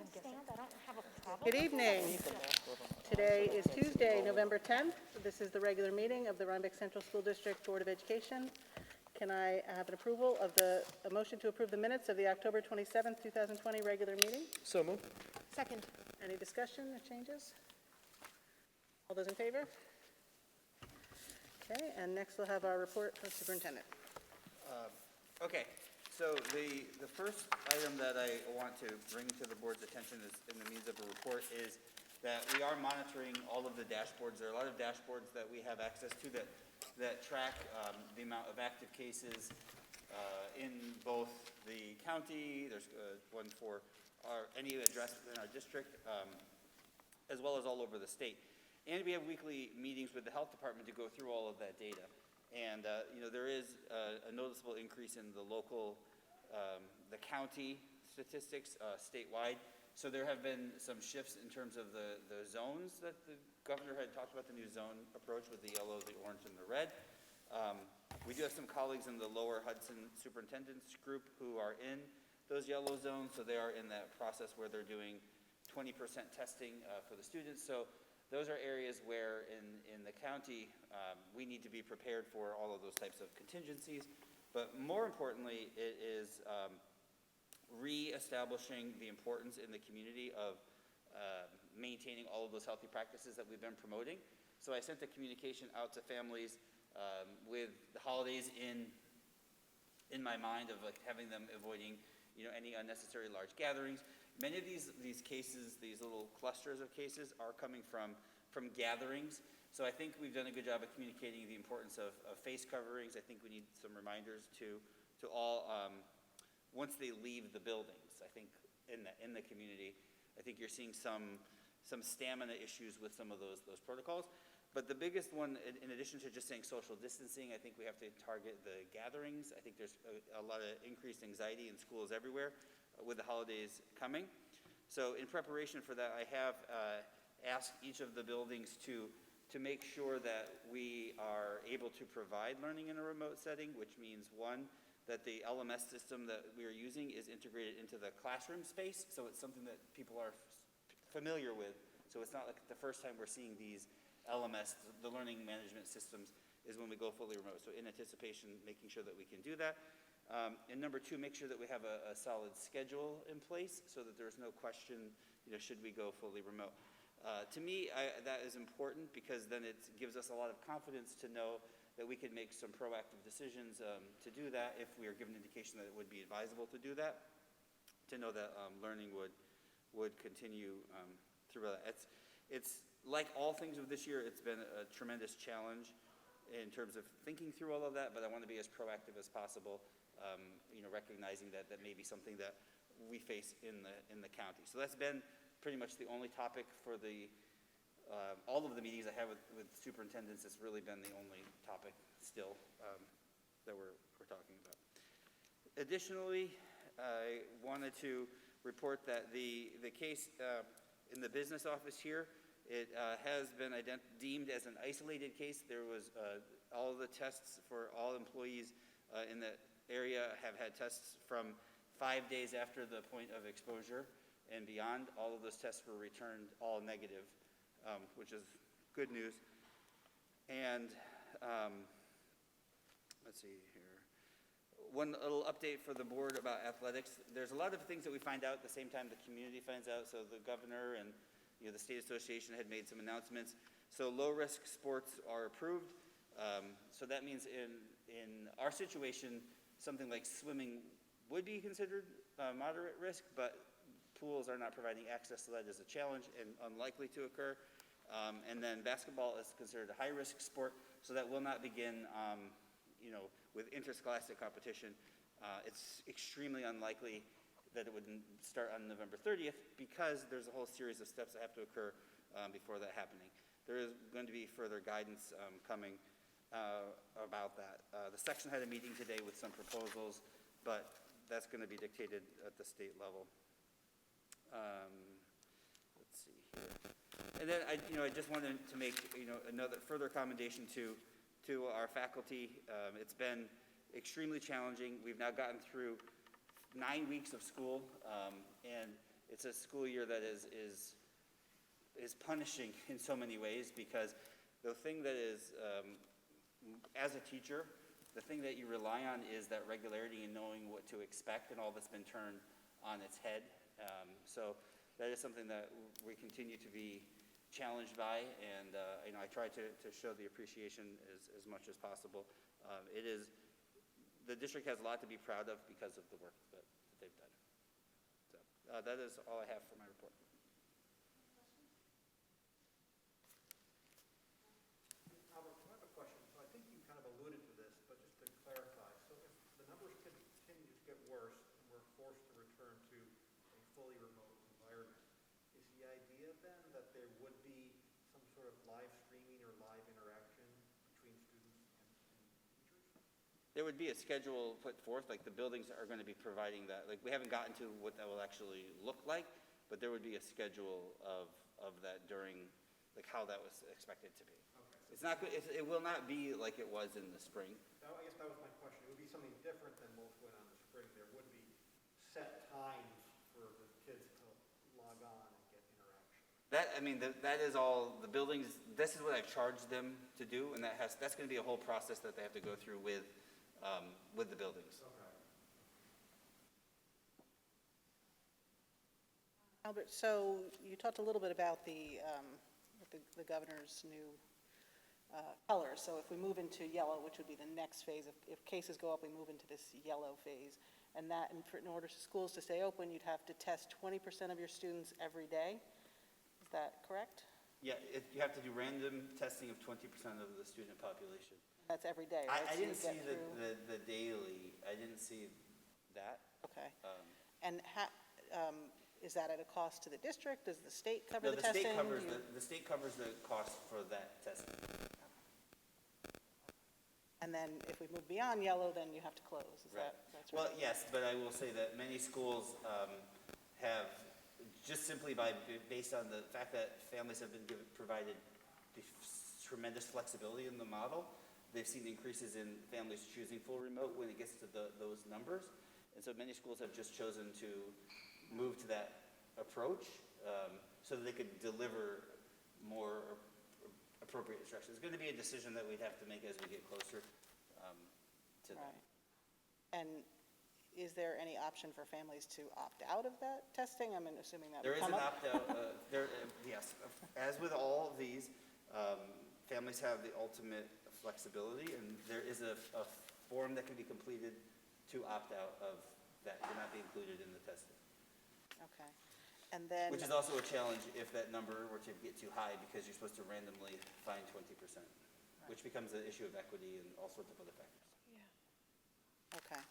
stand, I don't have a problem. Good evening. Today is Tuesday, November 10th. This is the regular meeting of the Rhinebeck Central School District Board of Education. Can I have an approval of a motion to approve the minutes of the October 27th, 2020 regular meeting? So moved. Second. Any discussion or changes? All those in favor? Okay, and next we'll have our report from Superintendent. Okay, so the first item that I want to bring to the board's attention is, in the means of a report, is that we are monitoring all of the dashboards. There are a lot of dashboards that we have access to that track the amount of active cases in both the county. There's one for any address in our district, as well as all over the state. And we have weekly meetings with the health department to go through all of that data. And there is a noticeable increase in the local, the county statistics statewide. So there have been some shifts in terms of the zones that the governor had talked about, the new zone approach with the yellow, the orange, and the red. We do have some colleagues in the lower Hudson superintendents group who are in those yellow zones. So they are in that process where they're doing 20% testing for the students. So those are areas where in the county, we need to be prepared for all of those types of contingencies. But more importantly, it is re-establishing the importance in the community of maintaining all of those healthy practices that we've been promoting. So I sent a communication out to families with the holidays in my mind of like having them avoiding any unnecessary large gatherings. Many of these cases, these little clusters of cases, are coming from gatherings. So I think we've done a good job of communicating the importance of face coverings. I think we need some reminders to all once they leave the buildings. I think in the community, I think you're seeing some stamina issues with some of those protocols. But the biggest one, in addition to just saying social distancing, I think we have to target the gatherings. I think there's a lot of increased anxiety in schools everywhere with the holidays coming. So in preparation for that, I have asked each of the buildings to make sure that we are able to provide learning in a remote setting, which means one, that the LMS system that we are using is integrated into the classroom space, so it's something that people are familiar with. So it's not like the first time we're seeing these LMS, the learning management systems, is when we go fully remote. So in anticipation, making sure that we can do that. And number two, make sure that we have a solid schedule in place so that there's no question, should we go fully remote. To me, that is important because then it gives us a lot of confidence to know that we can make some proactive decisions to do that if we are given indication that it would be advisable to do that, to know that learning would continue through that. It's like all things of this year, it's been a tremendous challenge in terms of thinking through all of that, but I want to be as proactive as possible, recognizing that may be something that we face in the county. So that's been pretty much the only topic for all of the meetings I have with superintendents. It's really been the only topic still that we're talking about. Additionally, I wanted to report that the case in the business office here, it has been deemed as an isolated case. There was all of the tests for all employees in the area have had tests from 5 days after the point of exposure and beyond. All of those tests were returned all negative, which is good news. And let's see here. One little update for the board about athletics. There's a lot of things that we find out at the same time the community finds out. So the governor and the state association had made some announcements. So low-risk sports are approved. So that means in our situation, something like swimming would be considered moderate risk, but pools are not providing access, so that is a challenge and unlikely to occur. And then basketball is considered a high-risk sport, so that will not begin, with interscholastic competition. It's extremely unlikely that it would start on November 30th because there's a whole series of steps that have to occur before that happening. There is going to be further guidance coming about that. The section had a meeting today with some proposals, but that's going to be dictated at the state level. Let's see here. And then I just wanted to make another further commendation to our faculty. It's been extremely challenging. We've now gotten through 9 weeks of school, and It's a school year that is punishing in so many ways, because the thing that is, as a teacher, the thing that you rely on is that regularity and knowing what to expect, and all that's been turned on its head. So that is something that we continue to be challenged by, and I try to show the appreciation as much as possible. The district has a lot to be proud of because of the work that they've done. So that is all I have for my report. Albert, I have a question. So I think you kind of alluded to this, but just to clarify. So if the numbers continue to get worse and we're forced to return to a fully remote environment, is the idea then that there would be some sort of live streaming or live interaction between students and teachers? There would be a schedule put forth, like the buildings are going to be providing that. Like, we haven't gotten to what that will actually look like, but there would be a schedule of that during, like, how that was expected to be. Okay. It's not, it will not be like it was in the spring. I guess that was my question. It would be something different than what went on in the spring. There would be set times for the kids to log on and get interaction. That is all, the buildings, this is what I've charged them to do, and that's going to be a whole process that they have to go through with the buildings. Okay. Albert, so you talked a little bit about the governor's new colors. So if we move into yellow, which would be the next phase, if cases go up, we move into this yellow phase. And that, in order for schools to stay open, you'd have to test 20% of your students every day. Is that correct? Yeah, you have to do random testing of 20% of the student population. That's every day, right? I So you didn't see get through- the daily, I didn't see that. Okay. And is that at a cost to the district? Does the state cover No, the the testing? state covers the cost for that testing. And then if we move beyond yellow, then you have to close. Is Right. that's Well, right? yes, but I will say that many schools have, just simply based on the fact that families have been provided the tremendous flexibility in the model, they've seen increases in families choosing full remote when it gets to those numbers. And so many schools have just chosen to move to that approach so that they could deliver more appropriate instruction. It's going to be a decision that we'd have to make as we get closer to that. Right. And is there any option for families to opt out of that testing? I'm assuming that There would is come an up. opt-out, yes. As with all of these, families have the ultimate flexibility, and there is a form that can be completed to opt out of that, to not be included in the testing. Okay. And then, Which is also a challenge if that number were to get too high, because you're supposed to randomly find 20%, which becomes an issue of equity and all sorts of other factors. okay.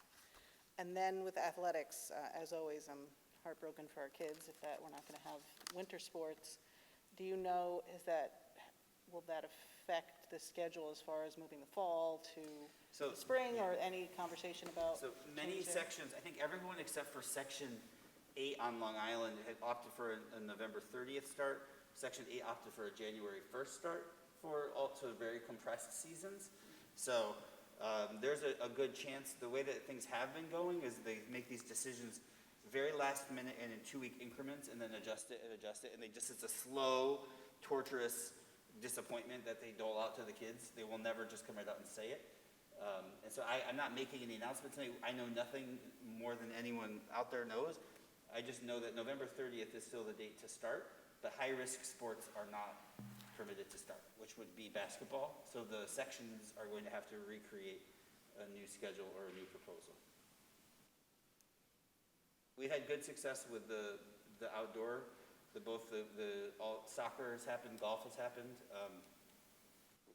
And then with athletics, as always, I'm heartbroken for our kids that we're not going to have winter sports. Do you know, will that affect the schedule as far as moving the fall to So, the spring, yeah. or any conversation about? So many changing? sections, I think everyone except for Section 8 on Long Island had opted for a November 30th start. Section 8 opted for a January 1st start for also very compressed seasons. So there's a good chance, the way that things have been going is they make these decisions very last minute and in 2-week increments, and then adjust it, and it's a slow, torturous disappointment that they dole out to the kids. They will never just come right out and say it. And so I'm not making any announcements tonight. I know nothing more than anyone out there knows. I just know that November 30th is still the date to start, but high-risk sports are not permitted to start, which would be basketball. So the sections are going to have to recreate a new schedule or a new proposal. We've had good success with the outdoor, all soccer has happened, golf has happened.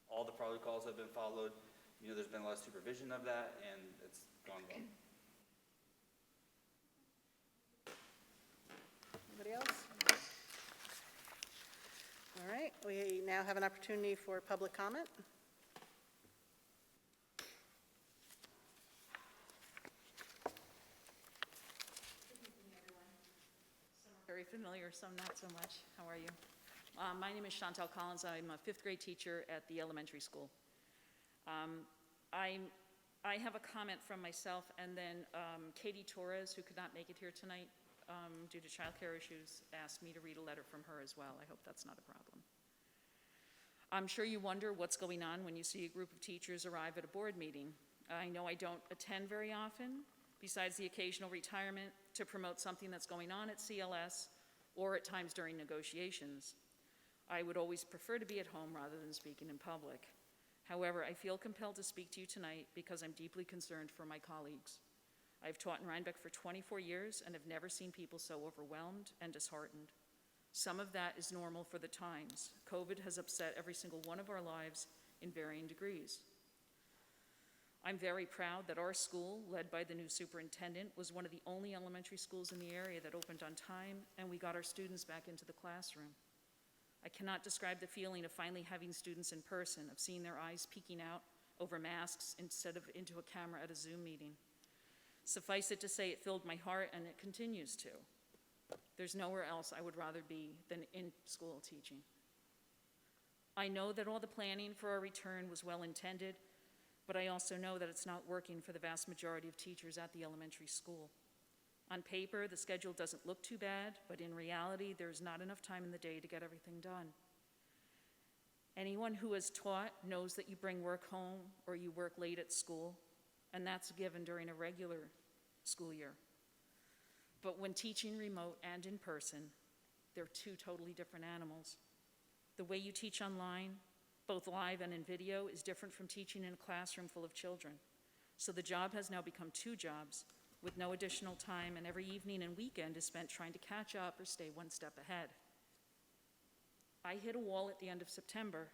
All the protocols have been followed. There's been a lot of supervision of that, and it's gone well. Anybody else? All right, we now have an opportunity for public comment. Very familiar, some not so much. How are you? My name is Chantal Collins. I'm a 5th grade teacher at the elementary school. I have a comment from myself, and then Katie Torres, who could not make it here tonight, due to childcare issues, asked me to read a letter from her as well. I hope that's not a problem. I'm sure you wonder what's going on when you see a group of teachers arrive at a board meeting. I know I don't attend very often, besides the occasional retirement to promote something that's going on at CLS or at times during negotiations. I would always prefer to be at home rather than speaking in public. However, I feel compelled to speak to you tonight because I'm deeply concerned for my colleagues. I've taught in Rhinebeck for 24 years and have never seen people so overwhelmed and disheartened. Some of that is normal for the times. COVID has upset every single one of our lives in varying degrees. I'm very proud that our school, led by the new superintendent, was one of the only elementary schools in the area that opened on time, and we got our students back into the classroom. I cannot describe the feeling of finally having students in person, of seeing their eyes peeking out over masks instead of into a camera at a Zoom meeting. Suffice it to say, it filled my heart, and it continues to. There's nowhere else I would rather be than in school teaching. I know that all the planning for our return was well intended, but I also know that it's not working for the vast majority of teachers at the elementary school. On paper, the schedule doesn't look too bad, but in reality, there's not enough time in the day to get everything done. Anyone who has taught knows that you bring work home or you work late at school, and that's given during a regular school year. But when teaching remote and in person, they're two totally different animals. The way you teach online, both live and in video, is different from teaching in a classroom full of children. So the job has now become two jobs with no additional time, and every evening and weekend is spent trying to catch up or stay one step ahead. I hit a wall at the end of September,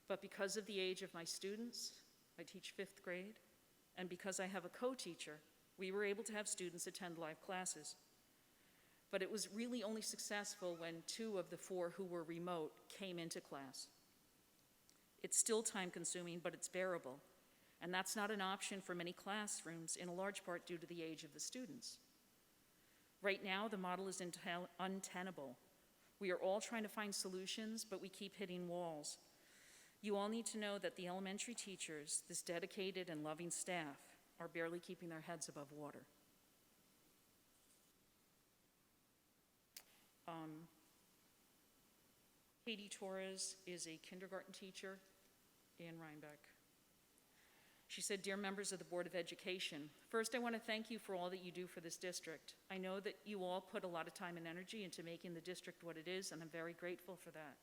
but because of the age of my students, I teach 5th grade, and because I have a co-teacher, we were able to have students attend live classes. But it was really only successful when 2 of the 4 who were remote came into class. It's still time-consuming, but it's bearable. And that's not an option for many classrooms, in a large part due to the age of the students. Right now, the model is untenable. We are all trying to find solutions, but we keep hitting walls. You all need to know that the elementary teachers, this dedicated and loving staff, are barely keeping their heads above water. Katie Torres is a kindergarten teacher in Rhinebeck. She said, "Dear members of the Board of Education, first I want to thank you for all that you do for this district. I know that you all put a lot of time and energy into making the district what it is, and I'm very grateful for that.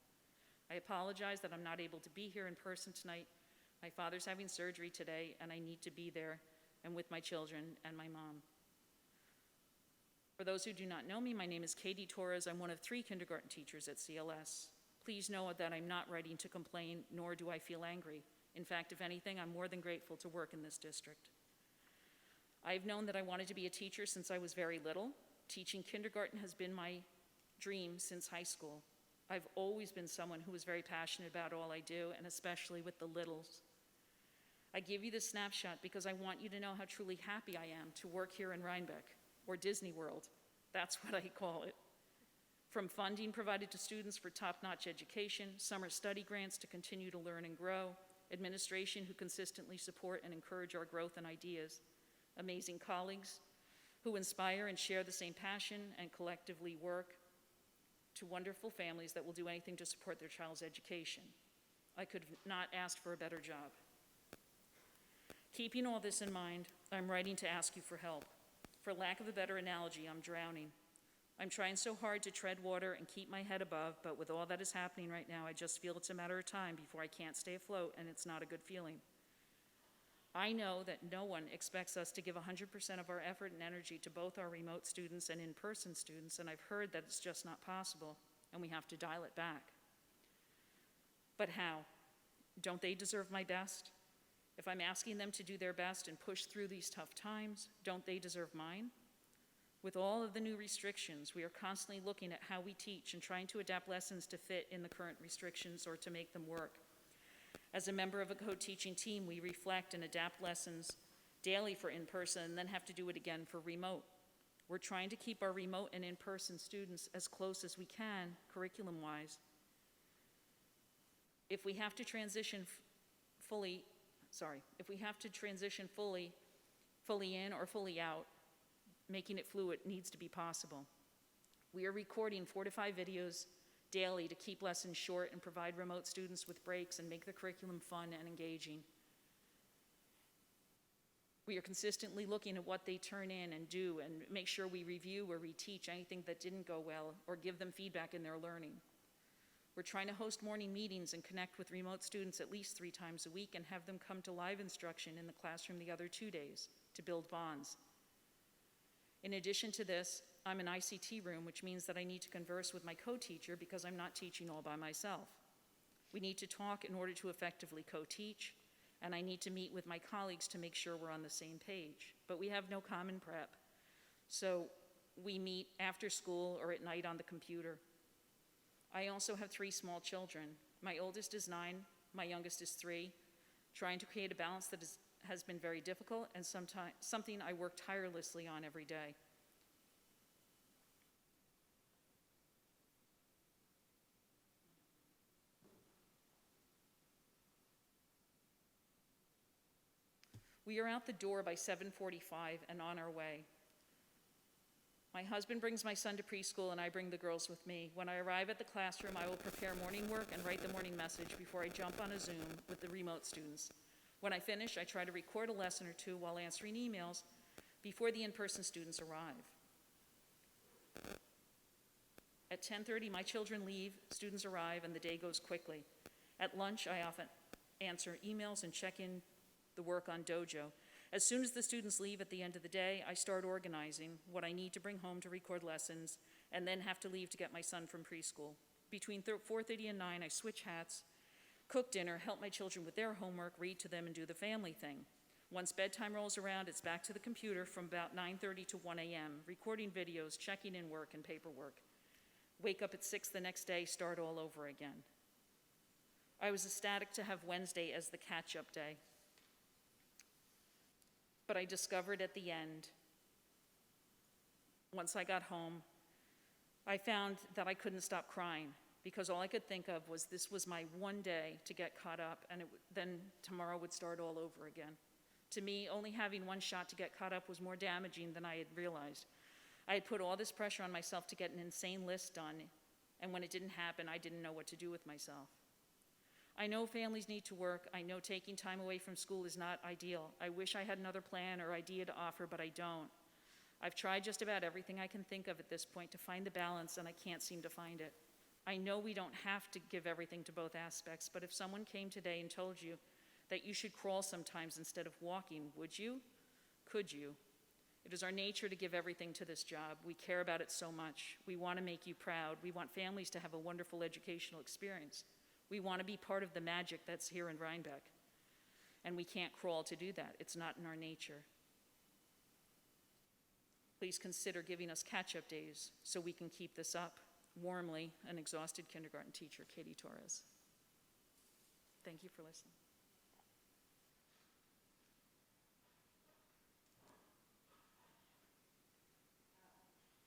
I apologize that I'm not able to be here in person tonight. My father's having surgery today, and I need to be there and with my children and my mom. For those who do not know me, my name is Katie Torres. I'm one of 3 kindergarten teachers at CLS. Please know that I'm not writing to complain, nor do I feel angry. In fact, if anything, I'm more than grateful to work in this district. I've known that I wanted to be a teacher since I was very little. Teaching kindergarten has been my dream since high school. I've always been someone who is very passionate about all I do, and especially with the littles. I give you this snapshot because I want you to know how truly happy I am to work here in Rhinebeck, or Disney World. That's what I call it. From funding provided to students for top-notch education, summer study grants to continue to learn and grow, administration who consistently support and encourage our growth and ideas, amazing colleagues who inspire and share the same passion and collectively work, to wonderful families that will do anything to support their child's education. I could not ask for a better job. Keeping all this in mind, I'm writing to ask you for help. For lack of a better analogy, I'm drowning. I'm trying so hard to tread water and keep my head above, but with all that is happening right now, I just feel it's a matter of time before I can't stay afloat, and it's not a good feeling. I know that no one expects us to give 100% of our effort and energy to both our remote students and in-person students, and I've heard that it's just not possible, and we have to dial it back. But how? Don't they deserve my best? If I'm asking them to do their best and push through these tough times, don't they deserve mine? With all of the new restrictions, we are constantly looking at how we teach and trying to adapt lessons to fit in the current restrictions or to make them work. As a member of a co-teaching team, we reflect and adapt lessons daily for in-person and then have to do it again for remote. We're trying to keep our remote and in-person students as close as we can, curriculum-wise. If we have to transition fully in or fully out, making it fluid needs to be possible. We are recording 4 to 5 videos daily to keep lessons short and provide remote students with breaks and make the curriculum fun and engaging. We are consistently looking at what they turn in and do and make sure we review or reteach anything that didn't go well or give them feedback in their learning. We're trying to host morning meetings and connect with remote students at least 3 times a week and have them come to live instruction in the classroom the other 2 days to build bonds. In addition to this, I'm in ICT room, which means that I need to converse with my co-teacher because I'm not teaching all by myself. We need to talk in order to effectively co-teach, and I need to meet with my colleagues to make sure we're on the same page. But we have no common prep, so we meet after school or at night on the computer. I also have 3 small children. My oldest is 9, my youngest is 3. Trying to create a balance that has been very difficult and something I work tirelessly on every day. We are out the door by 7:45 and on our way. My husband brings my son to preschool and I bring the girls with me. When I arrive at the classroom, I will prepare morning work and write the morning message before I jump on a Zoom with the remote students. When I finish, I try to record a lesson or 2 while answering emails before the in-person students arrive. At 10:30, my children leave, students arrive, and the day goes quickly. At lunch, I often answer emails and check in the work on Dojo. As soon as the students leave at the end of the day, I start organizing what I need to bring home to record lessons and then have to leave to get my son from preschool. Between 4:30 and 9, I switch hats, cook dinner, help my children with their homework, read to them, and do the family thing. Once bedtime rolls around, it's back to the computer from about 9:30 to 1 a.m., recording videos, checking in work and paperwork. Wake up at 6 the next day, start all over again. I was ecstatic to have Wednesday as the catch-up day. But I discovered at the end, once I got home, I found that I couldn't stop crying because all I could think of was this was my one day to get caught up, and then tomorrow would start all over again. To me, only having one shot to get caught up was more damaging than I had realized. I had put all this pressure on myself to get an insane list done, and when it didn't happen, I didn't know what to do with myself. I know families need to work. I know taking time away from school is not ideal. I wish I had another plan or idea to offer, but I don't. I've tried just about everything I can think of at this point to find the balance, and I can't seem to find it. I know we don't have to give everything to both aspects, but if someone came today and told you that you should crawl sometimes instead of walking, would you? Could you? It is our nature to give everything to this job. We care about it so much. We want to make you proud. We want families to have a wonderful educational experience. We want to be part of the magic that's here in Rhinebeck. And we can't crawl to do that. It's not in our nature. Please consider giving us catch-up days so we can keep this up. Warmly, an exhausted kindergarten teacher, Katie Torres. Thank you for listening.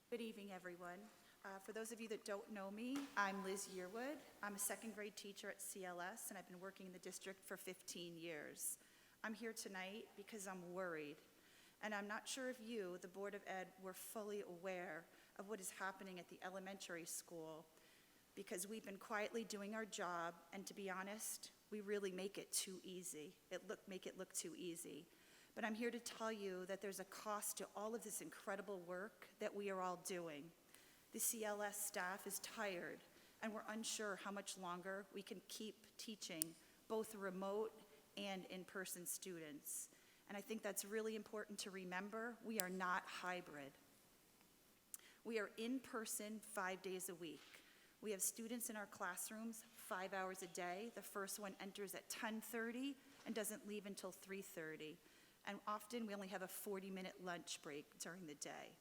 Good evening, everyone. For those of you that don't know me, I'm Liz Yearwood. I'm a second grade teacher at CLS, and I've been working in the district for 15 years. I'm here tonight because I'm worried, and I'm not sure if you, the Board of Ed, were fully aware of what is happening at the elementary school, because we've been quietly doing our job, and to be honest, we really make it too easy. Make it look too easy. But I'm here to tell you that there's a cost to all of this incredible work that we are all doing. The CLS staff is tired, and we're unsure how much longer we can keep teaching both remote and in-person students. And I think that's really important to remember. We are not hybrid. We are in person 5 days a week. We have students in our classrooms 5 hours a day. The first one enters at 10:30 and doesn't leave until 3:30. And often we only have a 40-minute lunch break during the day.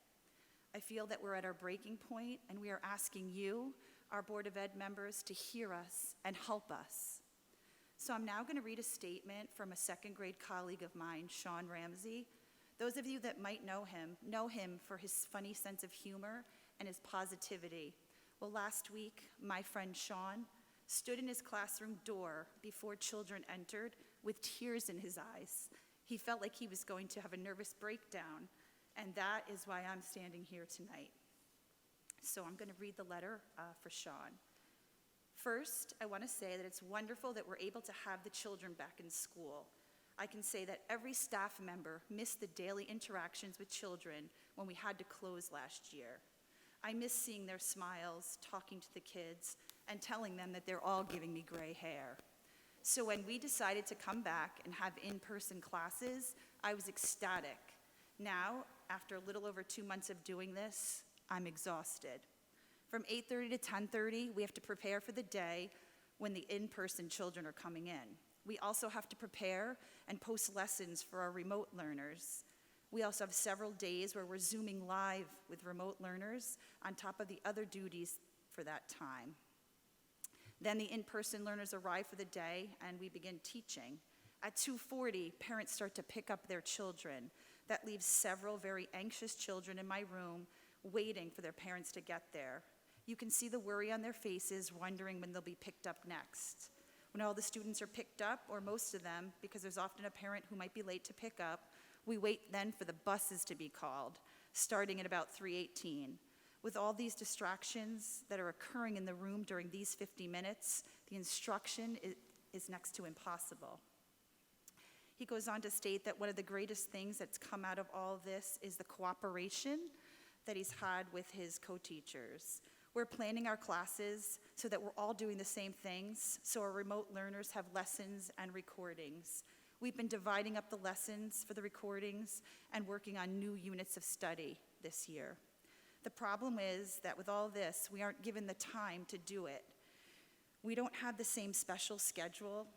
I feel that we're at our breaking point, and we are asking you, our Board of Ed members, to hear us and help us. So I'm now going to read a statement from a second grade colleague of mine, Sean Ramsey. Those of you that might know him for his funny sense of humor and his positivity. Well, last week, my friend Sean stood in his classroom door before children entered with tears in his eyes. He felt like he was going to have a nervous breakdown. And that is why I'm standing here tonight. So I'm going to read the letter for Sean. First, I want to say that it's wonderful that we're able to have the children back in school. I can say that every staff member missed the daily interactions with children when we had to close last year. I miss seeing their smiles, talking to the kids, and telling them that they're all giving me gray hair. So when we decided to come back and have in-person classes, I was ecstatic. Now, after a little over 2 months of doing this, I'm exhausted. From 8:30 to 10:30, we have to prepare for the day when the in-person children are coming in. We also have to prepare and post lessons for our remote learners. We also have several days where we're Zooming live with remote learners on top of the other duties for that time. Then the in-person learners arrive for the day and we begin teaching. At 2:40, parents start to pick up their children. That leaves several very anxious children in my room waiting for their parents to get there. You can see the worry on their faces, wondering when they'll be picked up next. When all the students are picked up, or most of them, because there's often a parent who might be late to pick up, we wait then for the buses to be called, starting at about 3:18. With all these distractions that are occurring in the room during these 50 minutes, the instruction is next to impossible. He goes on to state that one of the greatest things that's come out of all of this is the cooperation that he's had with his co-teachers. We're planning our classes so that we're all doing the same things, so our remote learners have lessons and recordings. We've been dividing up the lessons for the recordings and working on new units of study this year. The problem is that with all this, we aren't given the time to do it. We don't have the same special schedule,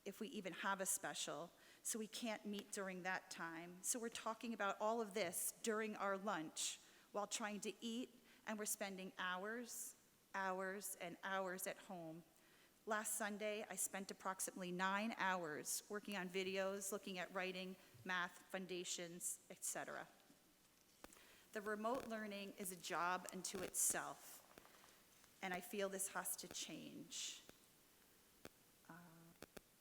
if we even have a special, so we can't meet during that time. So we're talking about all of this during our lunch while trying to eat, and we're spending hours, hours, and hours at home. Last Sunday, I spent approximately 9 hours working on videos, looking at writing, math, foundations, etc. The remote learning is a job unto itself, and I feel this has to change.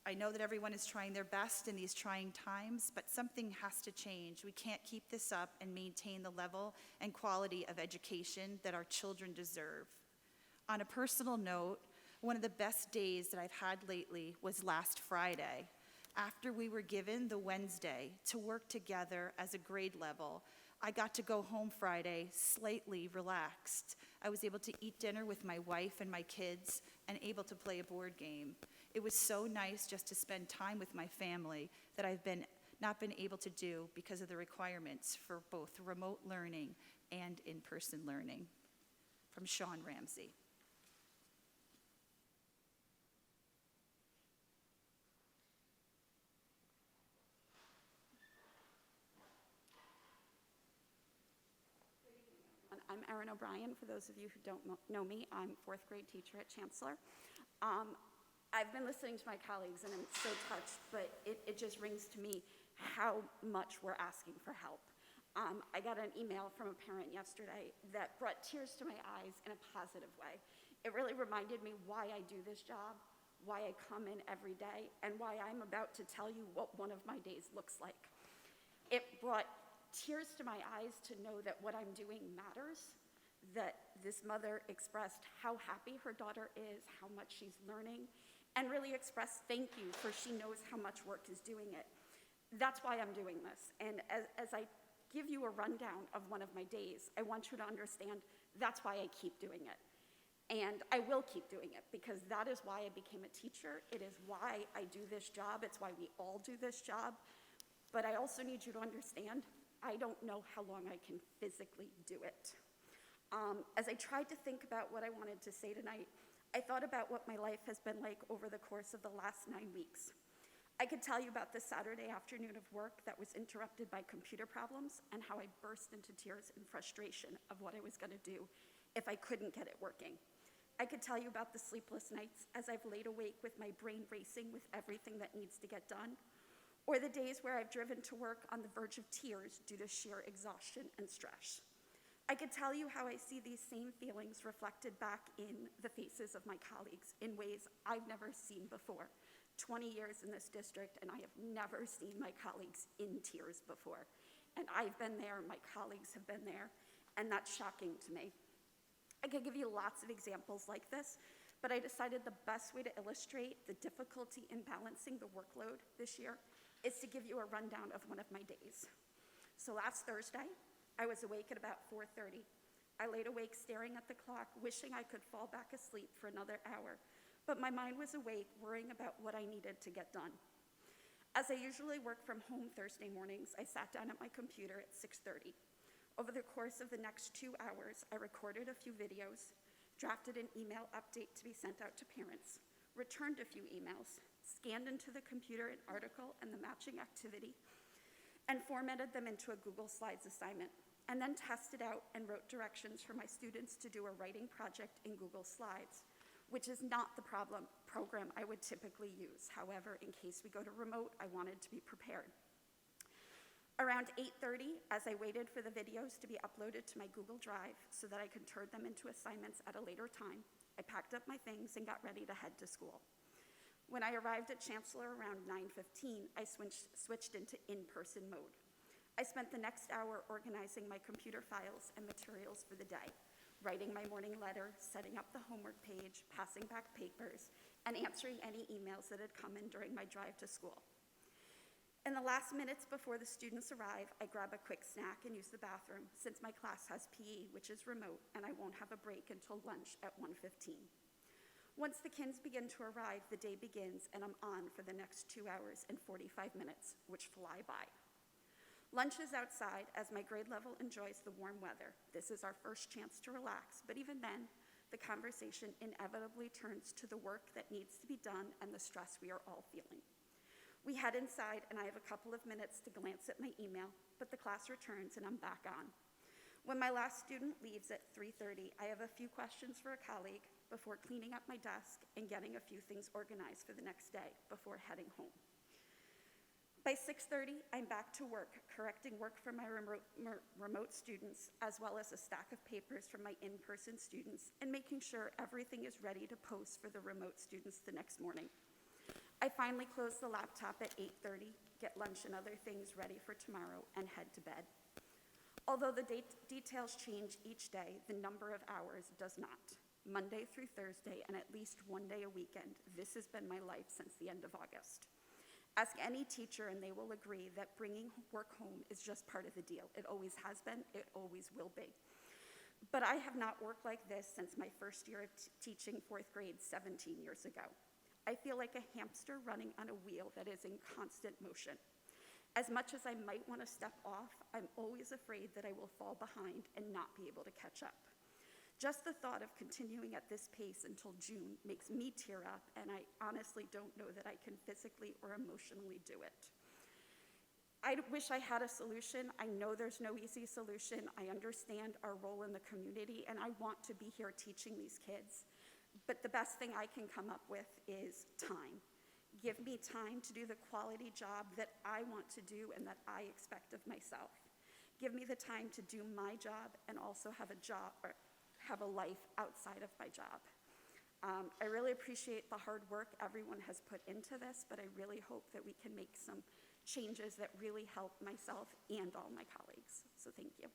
I know that everyone is trying their best in these trying times, but something has to change. We can't keep this up and maintain the level and quality of education that our children deserve. On a personal note, one of the best days that I've had lately was last Friday. After we were given the Wednesday to work together as a grade level, I got to go home Friday slightly relaxed. I was able to eat dinner with my wife and my kids and able to play a board game. It was so nice just to spend time with my family that I've not been able to do because of the requirements for both remote learning and in-person learning. From Sean Ramsey. I'm Erin OBrien. For those of you who don't know me, I'm fourth grade teacher at Chancellor. I've been listening to my colleagues and I'm so touched, but it just rings to me how much we're asking for help. I got an email from a parent yesterday that brought tears to my eyes in a positive way. It really reminded me why I do this job, why I come in every day, and why I'm about to tell you what one of my days looks like. It brought tears to my eyes to know that what I'm doing matters, that this mother expressed how happy her daughter is, how much she's learning, and really expressed thank you for she knows how much work is doing it. That's why I'm doing this. And as I give you a rundown of one of my days, I want you to understand that's why I keep doing it. And I will keep doing it because that is why I became a teacher. It is why I do this job. It's why we all do this job. But I also need you to understand, I don't know how long I can physically do it. As I tried to think about what I wanted to say tonight, I thought about what my life has been like over the course of the last 9 weeks. I could tell you about the Saturday afternoon of work that was interrupted by computer problems and how I burst into tears in frustration of what I was going to do if I couldn't get it working. I could tell you about the sleepless nights as I've laid awake with my brain racing with everything that needs to get done, or the days where I've driven to work on the verge of tears due to sheer exhaustion and stress. I could tell you how I see these same feelings reflected back in the faces of my colleagues in ways I've never seen before. 20 years in this district, and I have never seen my colleagues in tears before. and I've been there, my colleagues have been there, and that's shocking to me. I could give you lots of examples like this, but I decided the best way to illustrate the difficulty in balancing the workload this year is to give you a rundown of one of my days. So last Thursday, I was awake at about 4:30. I laid awake staring at the clock, wishing I could fall back asleep for another hour, but my mind was awake, worrying about what I needed to get done. As I usually work from home Thursday mornings, I sat down at my computer at 6:30. Over the course of the next 2 hours, I recorded a few videos, drafted an email update to be sent out to parents, returned a few emails, scanned into the computer an article and the matching activity, and formatted them into a Google Slides assignment, and then tested out and wrote directions for my students to do a writing project in Google Slides, which is not the program I would typically use. However, in case we go to remote, I wanted to be prepared. Around 8:30, as I waited for the videos to be uploaded to my Google Drive so that I could turn them into assignments at a later time, I packed up my things and got ready to head to school. When I arrived at Chancellor around 9:15, I switched into in-person mode. I spent the next hour organizing my computer files and materials for the day, writing my morning letter, setting up the homework page, passing back papers, and answering any emails that had come in during my drive to school. In the last minutes before the students arrive, I grab a quick snack and use the bathroom since my class has PE, which is remote, and I won't have a break until lunch at 1:15. Once the kids begin to arrive, the day begins, and I'm on for the next 2 hours and 45 minutes, which fly by. Lunch is outside as my grade level enjoys the warm weather. This is our first chance to relax, but even then, the conversation inevitably turns to the work that needs to be done and the stress we are all feeling. We head inside, and I have a couple of minutes to glance at my email, but the class returns and I'm back on. When my last student leaves at 3:30, I have a few questions for a colleague before cleaning up my desk and getting a few things organized for the next day before heading home. By 6:30, I'm back to work, correcting work for my remote students, as well as a stack of papers from my in-person students, and making sure everything is ready to post for the remote students the next morning. I finally close the laptop at 8:30, get lunch and other things ready for tomorrow, and head to bed. Although the details change each day, the number of hours does not. Monday through Thursday, and at least one day a weekend, this has been my life since the end of August. Ask any teacher and they will agree that bringing work home is just part of the deal. It always has been, it always will be. But I have not worked like this since my first year of teaching fourth grade 17 years ago. I feel like a hamster running on a wheel that is in constant motion. As much as I might want to step off, I'm always afraid that I will fall behind and not be able to catch up. Just the thought of continuing at this pace until June makes me tear up, and I honestly don't know that I can physically or emotionally do it. I wish I had a solution. I know there's no easy solution. I understand our role in the community, and I want to be here teaching these kids. But the best thing I can come up with is time. Give me time to do the quality job that I want to do and that I expect of myself. Give me the time to do my job and also have a job or have a life outside of my job. I really appreciate the hard work everyone has put into this, but I really hope that we can make some changes that really help myself and all my colleagues. So thank you.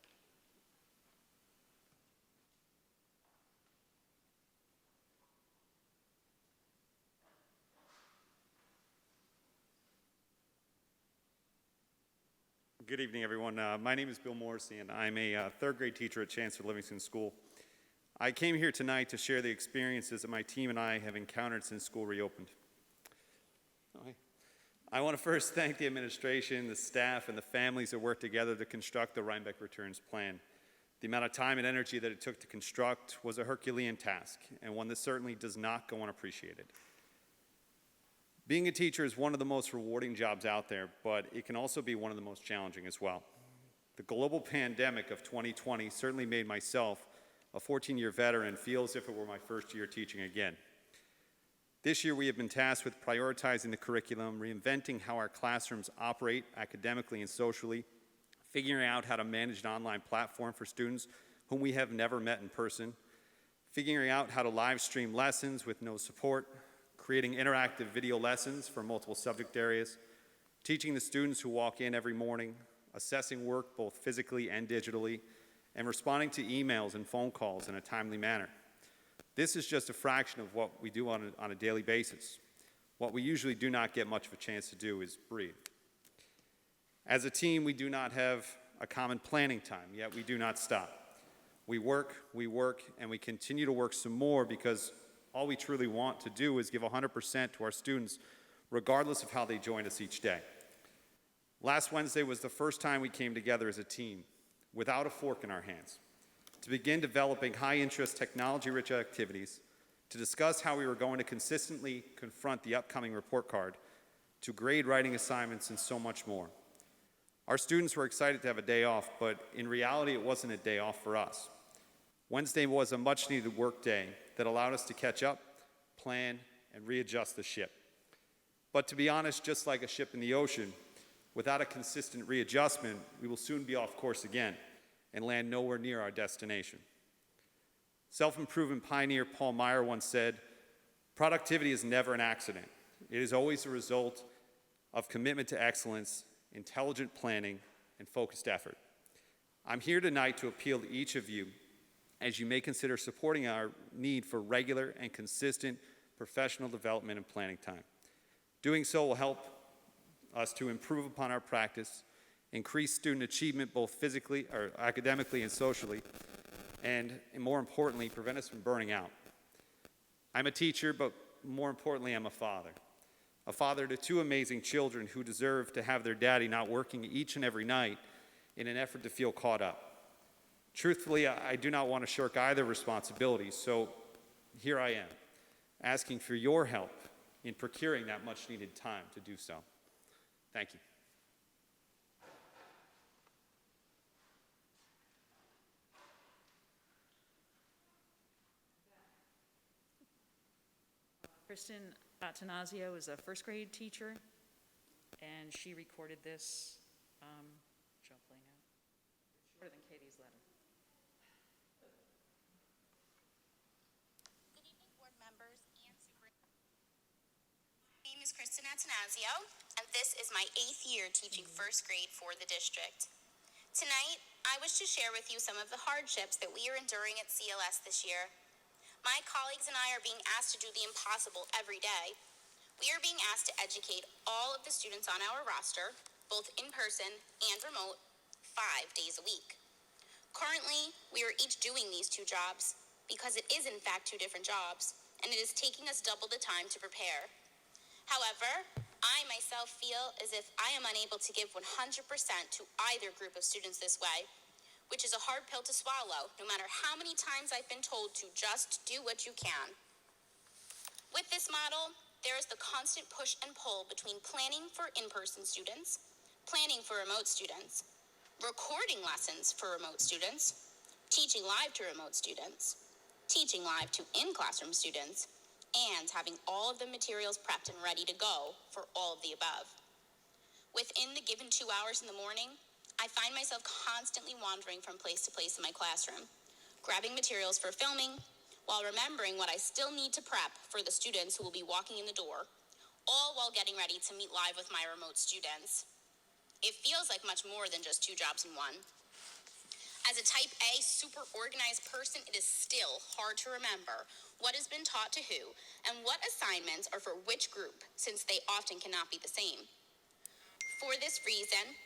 Good evening, everyone. My name is Bill Morrissey, and I'm a third grade teacher at Chancellor Livingston School. I came here tonight to share the experiences that my team and I have encountered since school reopened. I want to first thank the administration, the staff, and the families that worked together to construct the Rhinebeck Returns Plan. The amount of time and energy that it took to construct was a Herculean task, and one that certainly does not go unappreciated. Being a teacher is one of the most rewarding jobs out there, but it can also be one of the most challenging as well. The global pandemic of 2020 certainly made myself, a 14-year veteran, feel as if it were my first year teaching again. This year we have been tasked with prioritizing the curriculum, reinventing how our classrooms operate academically and socially, figuring out how to manage an online platform for students whom we have never met in person, figuring out how to live stream lessons with no support, creating interactive video lessons for multiple subject areas, teaching the students who walk in every morning, assessing work both physically and digitally, and responding to emails and phone calls in a timely manner. This is just a fraction of what we do on a daily basis. What we usually do not get much of a chance to do is breathe. As a team, we do not have a common planning time, yet we do not stop. We work, and we continue to work some more because all we truly want to do is give 100% to our students, regardless of how they join us each day. Last Wednesday was the first time we came together as a team, without a fork in our hands, to begin developing high-interest, technology-rich activities, to discuss how we were going to consistently confront the upcoming report card, to grade writing assignments, and so much more. Our students were excited to have a day off, but in reality, it wasn't a day off for us. Wednesday was a much-needed work day that allowed us to catch up, plan, and readjust the ship. But to be honest, just like a ship in the ocean, without a consistent readjustment, we will soon be off course again and land nowhere near our destination. Self-improvement pioneer Paul Meyer once said, "Productivity is never an accident. It is always a result of commitment to excellence, intelligent planning, and focused effort." I'm here tonight to appeal to each of you as you may consider supporting our need for regular and consistent professional development and planning time. Doing so will help us to improve upon our practice, increase student achievement both physically or academically and socially, and more importantly, prevent us from burning out. I'm a teacher, but more importantly, I'm a father to two amazing children who deserve to have their daddy not working each and every night in an effort to feel caught up. Truthfully, I do not want to shirk either responsibility, so here I am, asking for your help in procuring that much-needed time to do so. Thank you. Kristen Atanasio is a first grade teacher, and she recorded this, shuffling out, shorter than Katie's letter. Good evening, board members and superintendent. My name is Kristen Atanasio, and this is my 8th year teaching first grade for the district. Tonight, I wish to share with you some of the hardships that we are enduring at CLS this year. My colleagues and I are being asked to do the impossible every day. We are being asked to educate all of the students on our roster, both in person and remote, 5 days a week. Currently, we are each doing these 2 jobs because it is in fact 2 different jobs, and it is taking us double the time to prepare. However, I myself feel as if I am unable to give 100% to either group of students this way, which is a hard pill to swallow, no matter how many times I've been told to just do what you can. With this model, there is the constant push and pull between planning for in-person students, planning for remote students, recording lessons for remote students, teaching live to remote students, teaching live to in-classroom students, and having all of the materials prepped and ready to go for all of the above. Within the given 2 hours in the morning, I find myself constantly wandering from place to place in my classroom, grabbing materials for filming, while remembering what I still need to prep for the students who will be walking in the door, all while getting ready to meet live with my remote students. It feels like much more than just 2 jobs in one. As a type A, super organized person, it is still hard to remember what has been taught to who and what assignments are for which group, since they often cannot be the same. For this reason,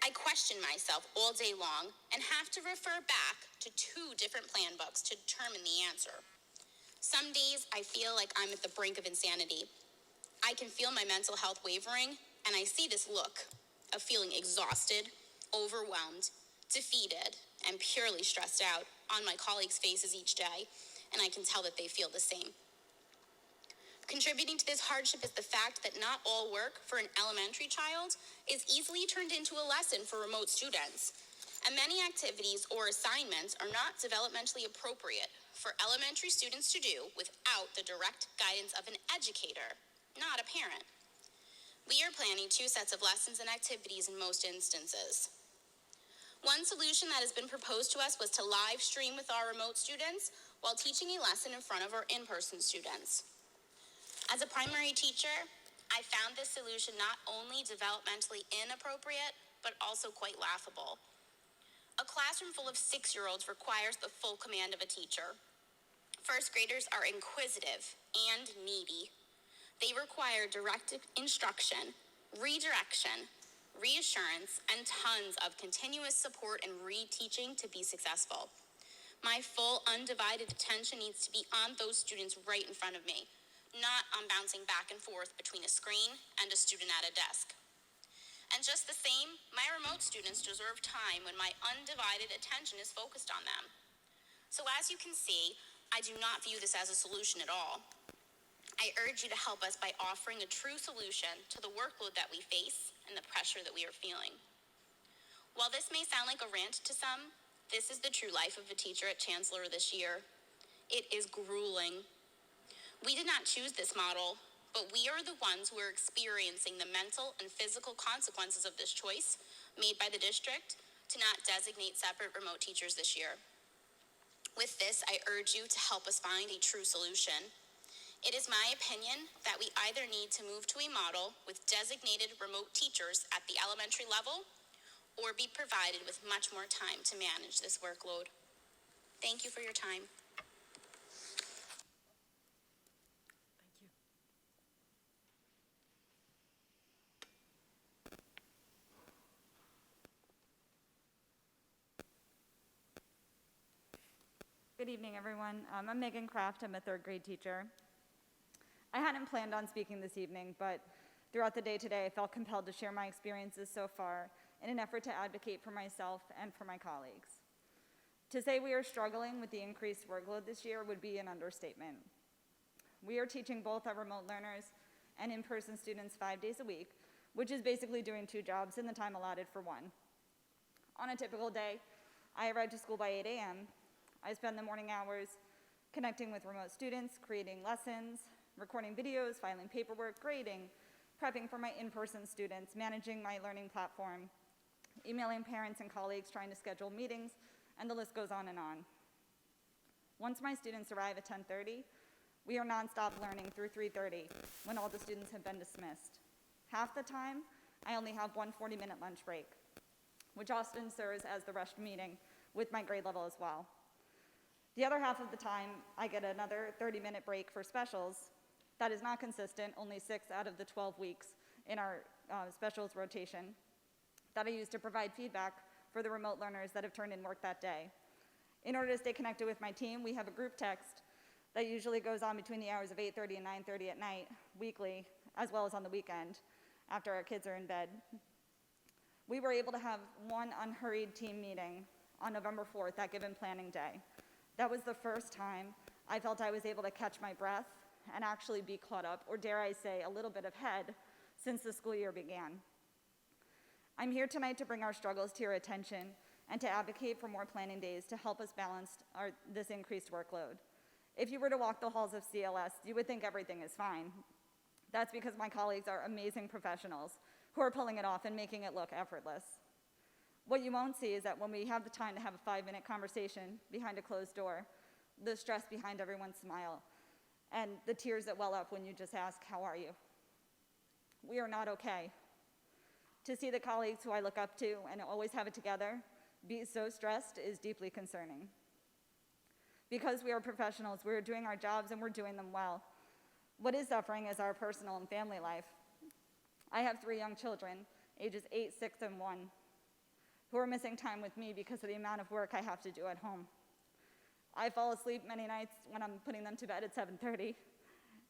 I question myself all day long and have to refer back to 2 different plan books to determine the answer. Some days I feel like I'm at the brink of insanity. I can feel my mental health wavering, and I see this look of feeling exhausted, overwhelmed, defeated, and purely stressed out on my colleagues' faces each day, and I can tell that they feel the same. Contributing to this hardship is the fact that not all work for an elementary child is easily turned into a lesson for remote students, and many activities or assignments are not developmentally appropriate for elementary students to do without the direct guidance of an educator, not a parent. We are planning 2 sets of lessons and activities in most instances. One solution that has been proposed to us was to live stream with our remote students while teaching a lesson in front of our in-person students. As a primary teacher, I found this solution not only developmentally inappropriate, but also quite laughable. A classroom full of 6-year-olds requires the full command of a teacher. First graders are inquisitive and needy. They require direct instruction, redirection, reassurance, and tons of continuous support and reteaching to be successful. My full undivided attention needs to be on those students right in front of me, not on bouncing back and forth between a screen and a student at a desk. And just the same, my remote students deserve time when my undivided attention is focused on them. So as you can see, I do not view this as a solution at all. I urge you to help us by offering a true solution to the workload that we face and the pressure that we are feeling. While this may sound like a rant to some, this is the true life of a teacher at Chancellor this year. It is grueling. We did not choose this model, but we are the ones who are experiencing the mental and physical consequences of this choice made by the district to not designate separate remote teachers this year. With this, I urge you to help us find a true solution. It is my opinion that we either need to move to a model with designated remote teachers at the elementary level or be provided with much more time to manage this workload. Thank you for your time. Good evening, everyone. I'm Megan Kraft. I'm a third grade teacher. I hadn't planned on speaking this evening, but throughout the day today, I felt compelled to share my experiences so far in an effort to advocate for myself and for my colleagues. To say we are struggling with the increased workload this year would be an understatement. We are teaching both our remote learners and in-person students 5 days a week, which is basically doing 2 jobs in the time allotted for one. On a typical day, I arrive to school by 8 a.m. I spend the morning hours connecting with remote students, creating lessons, recording videos, filing paperwork, grading, prepping for my in-person students, managing my learning platform, emailing parents and colleagues, trying to schedule meetings, and the list goes on and on. Once my students arrive at 10:30, we are nonstop learning through 3:30 when all the students have been dismissed. Half the time, I only have one 40-minute lunch break, which often serves as the rushed meeting with my grade level as well. The other half of the time, I get another 30-minute break for specials. That is not consistent, only 6 out of the 12 weeks in our specials rotation that I use to provide feedback for the remote learners that have turned in work that day. In order to stay connected with my team, we have a group text that usually goes on between the hours of 8:30 and 9:30 at night, weekly, as well as on the weekend, after our kids are in bed. We were able to have one unhurried team meeting on November 4th, that given planning day. That was the first time I felt I was able to catch my breath and actually be caught up, or dare I say, a little bit ahead since the school year began. I'm here tonight to bring our struggles to your attention and to advocate for more planning days to help us balance this increased workload. If you were to walk the halls of CLS, you would think everything is fine. That's because my colleagues are amazing professionals who are pulling it off and making it look effortless. What you won't see is that when we have the time to have a 5-minute conversation behind a closed door, the stress behind everyone's smile, and the tears that well up when you just ask, "How are you?" We are not okay. To see the colleagues who I look up to and always have it together be so stressed is deeply concerning. Because we are professionals, we are doing our jobs and we're doing them well. What is suffering is our personal and family life. I have 3 young children, ages 8, 6, and 1, who are missing time with me because of the amount of work I have to do at home. I fall asleep many nights when I'm putting them to bed at 7:30,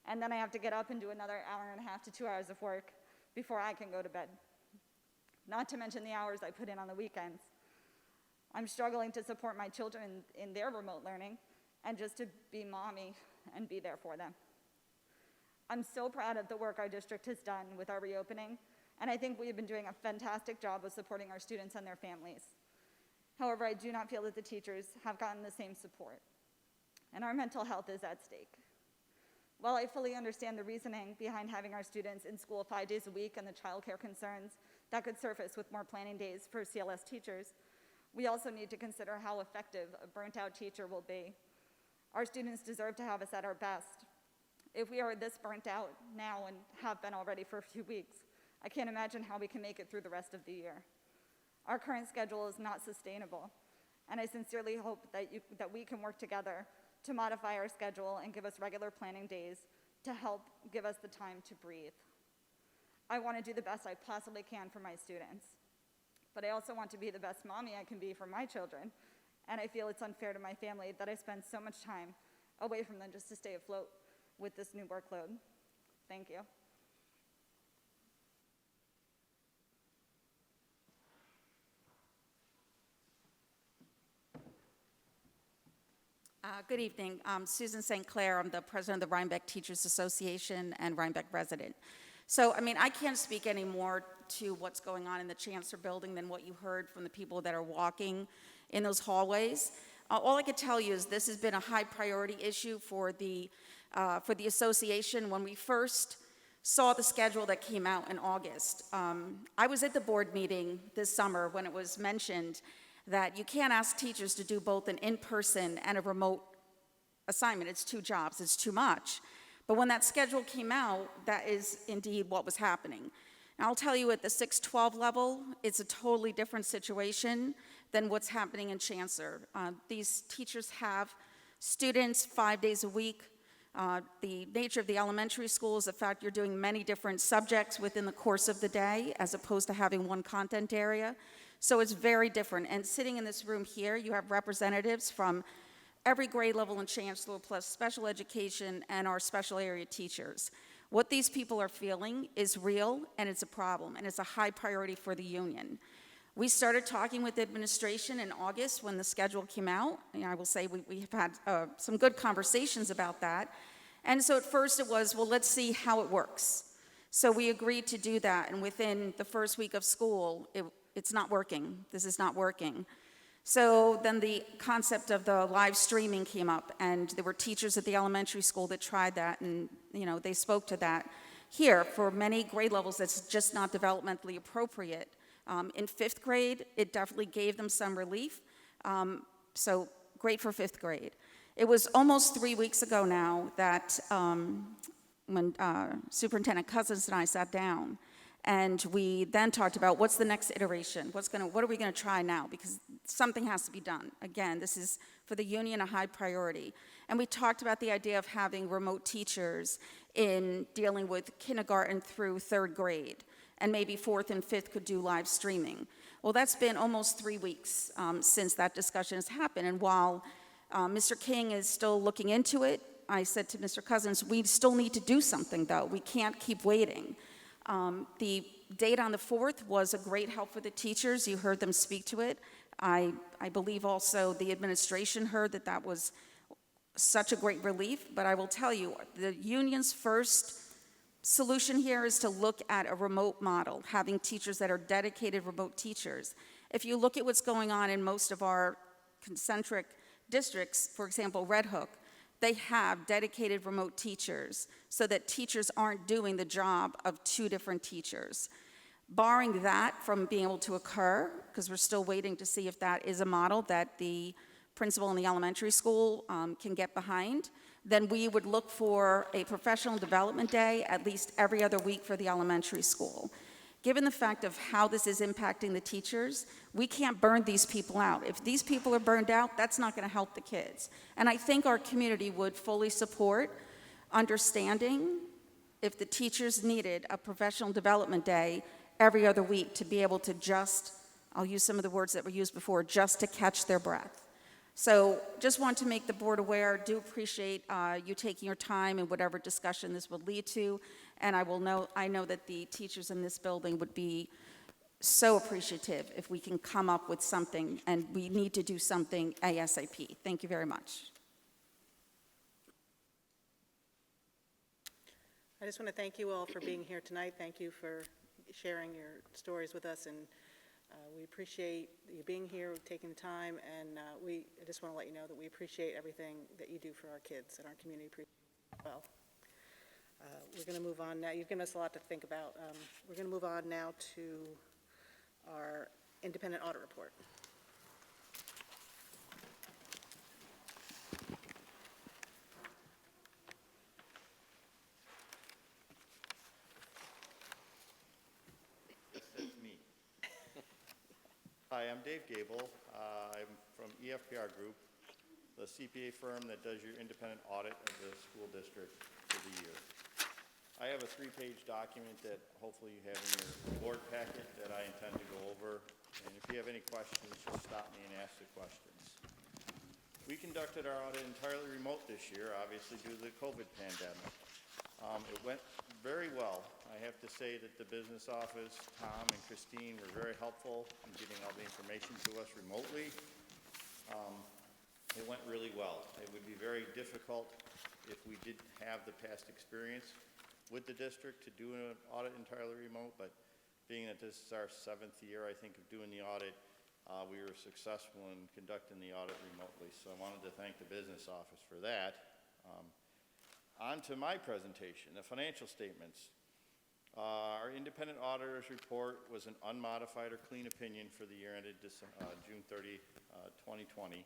and then I have to get up and do another hour and a half to 2 hours of work before I can go to bed. Not to mention the hours I put in on the weekends. I'm struggling to support my children in their remote learning and just to be mommy and be there for them. I'm so proud of the work our district has done with our reopening, and I think we have been doing a fantastic job of supporting our students and their families. However, I do not feel that the teachers have gotten the same support, and our mental health is at stake. While I fully understand the reasoning behind having our students in school 5 days a week and the childcare concerns that could surface with more planning days for CLS teachers, we also need to consider how effective a burnt-out teacher will be. Our students deserve to have us at our best. If we are this burnt out now and have been already for a few weeks, I can't imagine how we can make it through the rest of the year. Our current schedule is not sustainable, and I sincerely hope that we can work together to modify our schedule and give us regular planning days to help give us the time to breathe. I want to do the best I possibly can for my students, but I also want to be the best mommy I can be for my children, and I feel it's unfair to my family that I spend so much time away from them just to stay afloat with this new workload. Thank you. Good evening. I'm Susan St. Clair. I'm the president of the Rhinebeck Teachers Association and Rhinebeck resident. So, I can't speak any more to what's going on in the Chancellor Building than what you heard from the people that are walking in those hallways. All I could tell you is this has been a high priority issue for the association. When we first saw the schedule that came out in August, I was at the board meeting this summer when it was mentioned that you can't ask teachers to do both an in-person and a remote assignment. It's 2 jobs, it's too much. But when that schedule came out, that is indeed what was happening. And I'll tell you at the 6-12 level, it's a totally different situation than what's happening in Chancellor. These teachers have students 5 days a week. The nature of the elementary school is the fact you're doing many different subjects within the course of the day as opposed to having one content area. So it's very different. And sitting in this room here, you have representatives from every grade level in Chancellor, plus special education and our special area teachers. What these people are feeling is real, and it's a problem, and it's a high priority for the union. We started talking with the administration in August when the schedule came out. I will say we've had some good conversations about that. And so at first it was, well, let's see how it works. So we agreed to do that, and within the first week of school, it's not working. This is not working. So then the concept of the live streaming came up, and there were teachers at the elementary school that tried that, and they spoke to that. Here, for many grade levels, that's just not developmentally appropriate. In 5th grade, it definitely gave them some relief. So great for 5th grade. It was almost 3 weeks ago now that when Superintendent Cousins and I sat down, and we then talked about what's the next iteration, what are we going to try now, because something has to be done. Again, this is for the union a high priority. And we talked about the idea of having remote teachers in dealing with kindergarten through 3rd grade, and maybe 4th and 5th could do live streaming. Well, that's been almost 3 weeks since that discussion has happened, and while Mr. King is still looking into it, I said to Mr. Cousins, we still need to do something, though. We can't keep waiting. The date on the 4th was a great help for the teachers. You heard them speak to it. I believe also the administration heard that was such a great relief. But I will tell you, the union's first solution here is to look at a remote model, having teachers that are dedicated remote teachers. If you look at what's going on in most of our concentric districts, for example, Red Hook, they have dedicated remote teachers so that teachers aren't doing the job of 2 different teachers. Barring that from being able to occur, because we're still waiting to see if that is a model that the principal in the elementary school can get behind, then we would look for a professional development day at least every other week for the elementary school. Given the fact of how this is impacting the teachers, we can't burn these people out. If these people are burned out, that's not going to help the kids. And I think our community would fully support understanding if the teachers needed a professional development day every other week to be able to just, I'll use some of the words that were used before, just to catch their breath. So just want to make the board aware, do appreciate you taking your time and whatever discussion this would lead to. And I know that the teachers in this building would be so appreciative if we can come up with something, and we need to do something ASAP. Thank you very much. I just want to thank you all for being here tonight. Thank you for sharing your stories with us, and we appreciate you being here, taking the time, and I just want to let you know that we appreciate everything that you do for our kids and our community as well. We're going to move on now. You've given us a lot to think about. We're going to move on now to our independent audit report. That's me. Hi, I'm Dave Gable. I'm from EFPR Group, the CPA firm that does your independent audit of the school district for the year. I have a 3-page document that hopefully you have in your board packet that I intend to go over. And if you have any questions, just stop me and ask the questions. We conducted our audit entirely remote this year, obviously due to the COVID pandemic. It went very well. I have to say that the business office, Tom and Christine, were very helpful in getting all the information to us remotely. It went really well. It would be very difficult if we didn't have the past experience with the district to do an audit entirely remote, but being that this is our 7th year, I think, of doing the audit, we were successful in conducting the audit remotely. So I wanted to thank the business office for that. On to my presentation, the financial statements. Our independent auditor's report was an unmodified or clean opinion for the year ended June 30, 2020.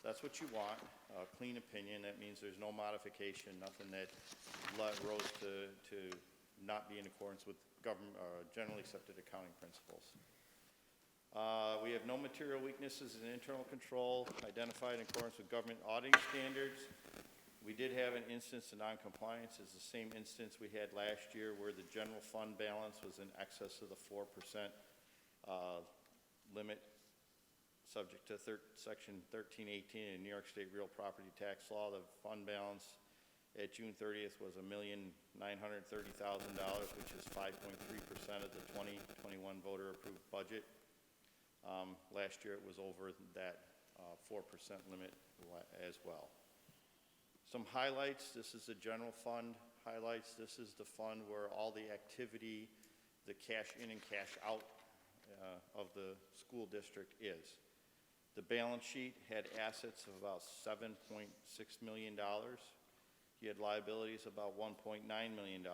That's what you want, a clean opinion. That means there's no modification, nothing that rose to not be in accordance with government, generally accepted accounting principles. We have no material weaknesses in internal control identified in accordance with government auditing standards. We did have an instance of non-compliance. It's the same instance we had last year where the general fund balance was in excess of the 4% limit subject to Section 1318 in New York State Real Property Tax Law. The fund balance at June 30th was $1,930,000, which is 5.3% of the 2021 voter-approved budget. Last year it was over that 4% limit as well. Some highlights. This is the general fund highlights. This is the fund where all the activity, the cash in and cash out of the school district is. The balance sheet had assets of about $7.6 million. You had liabilities about $1.9 million.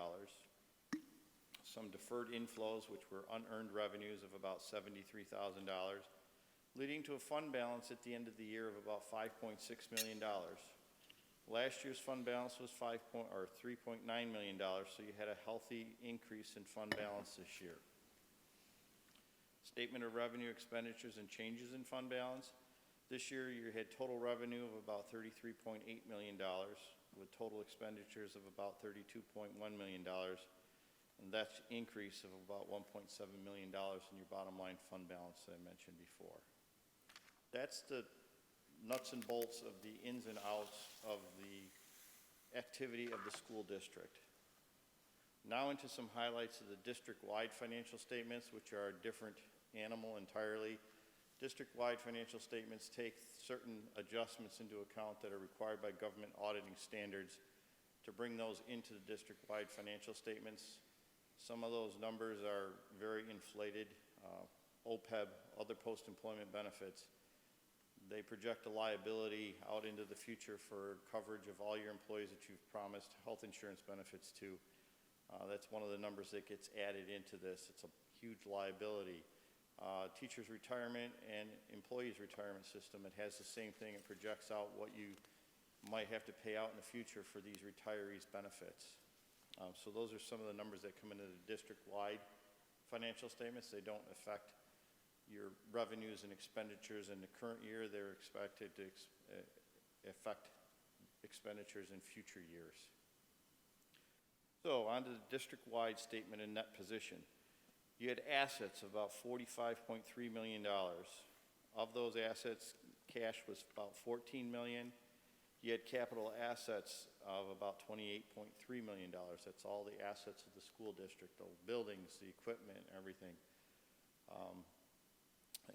Some deferred inflows, which were unearned revenues of about $73,000, leading to a fund balance at the end of the year of about $5.6 million. Last year's fund balance was $3.9 million, so you had a healthy increase in fund balance this year. Statement of revenue, expenditures, and changes in fund balance. This year you had total revenue of about $33.8 million with total expenditures of about $32.1 million, and that's an increase of about $1.7 million in your bottom line fund balance that I mentioned before. That's the nuts and bolts of the ins and outs of the activity of the school district. Now into some highlights of the district-wide financial statements, which are a different animal entirely. District-wide financial statements take certain adjustments into account that are required by government auditing standards to bring those into the district-wide financial statements. Some of those numbers are very inflated. OPEB, other post-employment benefits, they project a liability out into the future for coverage of all your employees that you've promised health insurance benefits to. That's one of the numbers that gets added into this. It's a huge liability. Teachers' retirement and employees' retirement system, it has the same thing. It projects out what you might have to pay out in the future for these retirees' benefits. So those are some of the numbers that come into the district-wide financial statements. They don't affect your revenues and expenditures in the current year. They're expected to affect expenditures in future years. So on to the district-wide statement and net position. You had assets of about $45.3 million. Of those assets, cash was about $14 million. You had capital assets of about $28.3 million. That's all the assets of the school district, the buildings, the equipment, everything.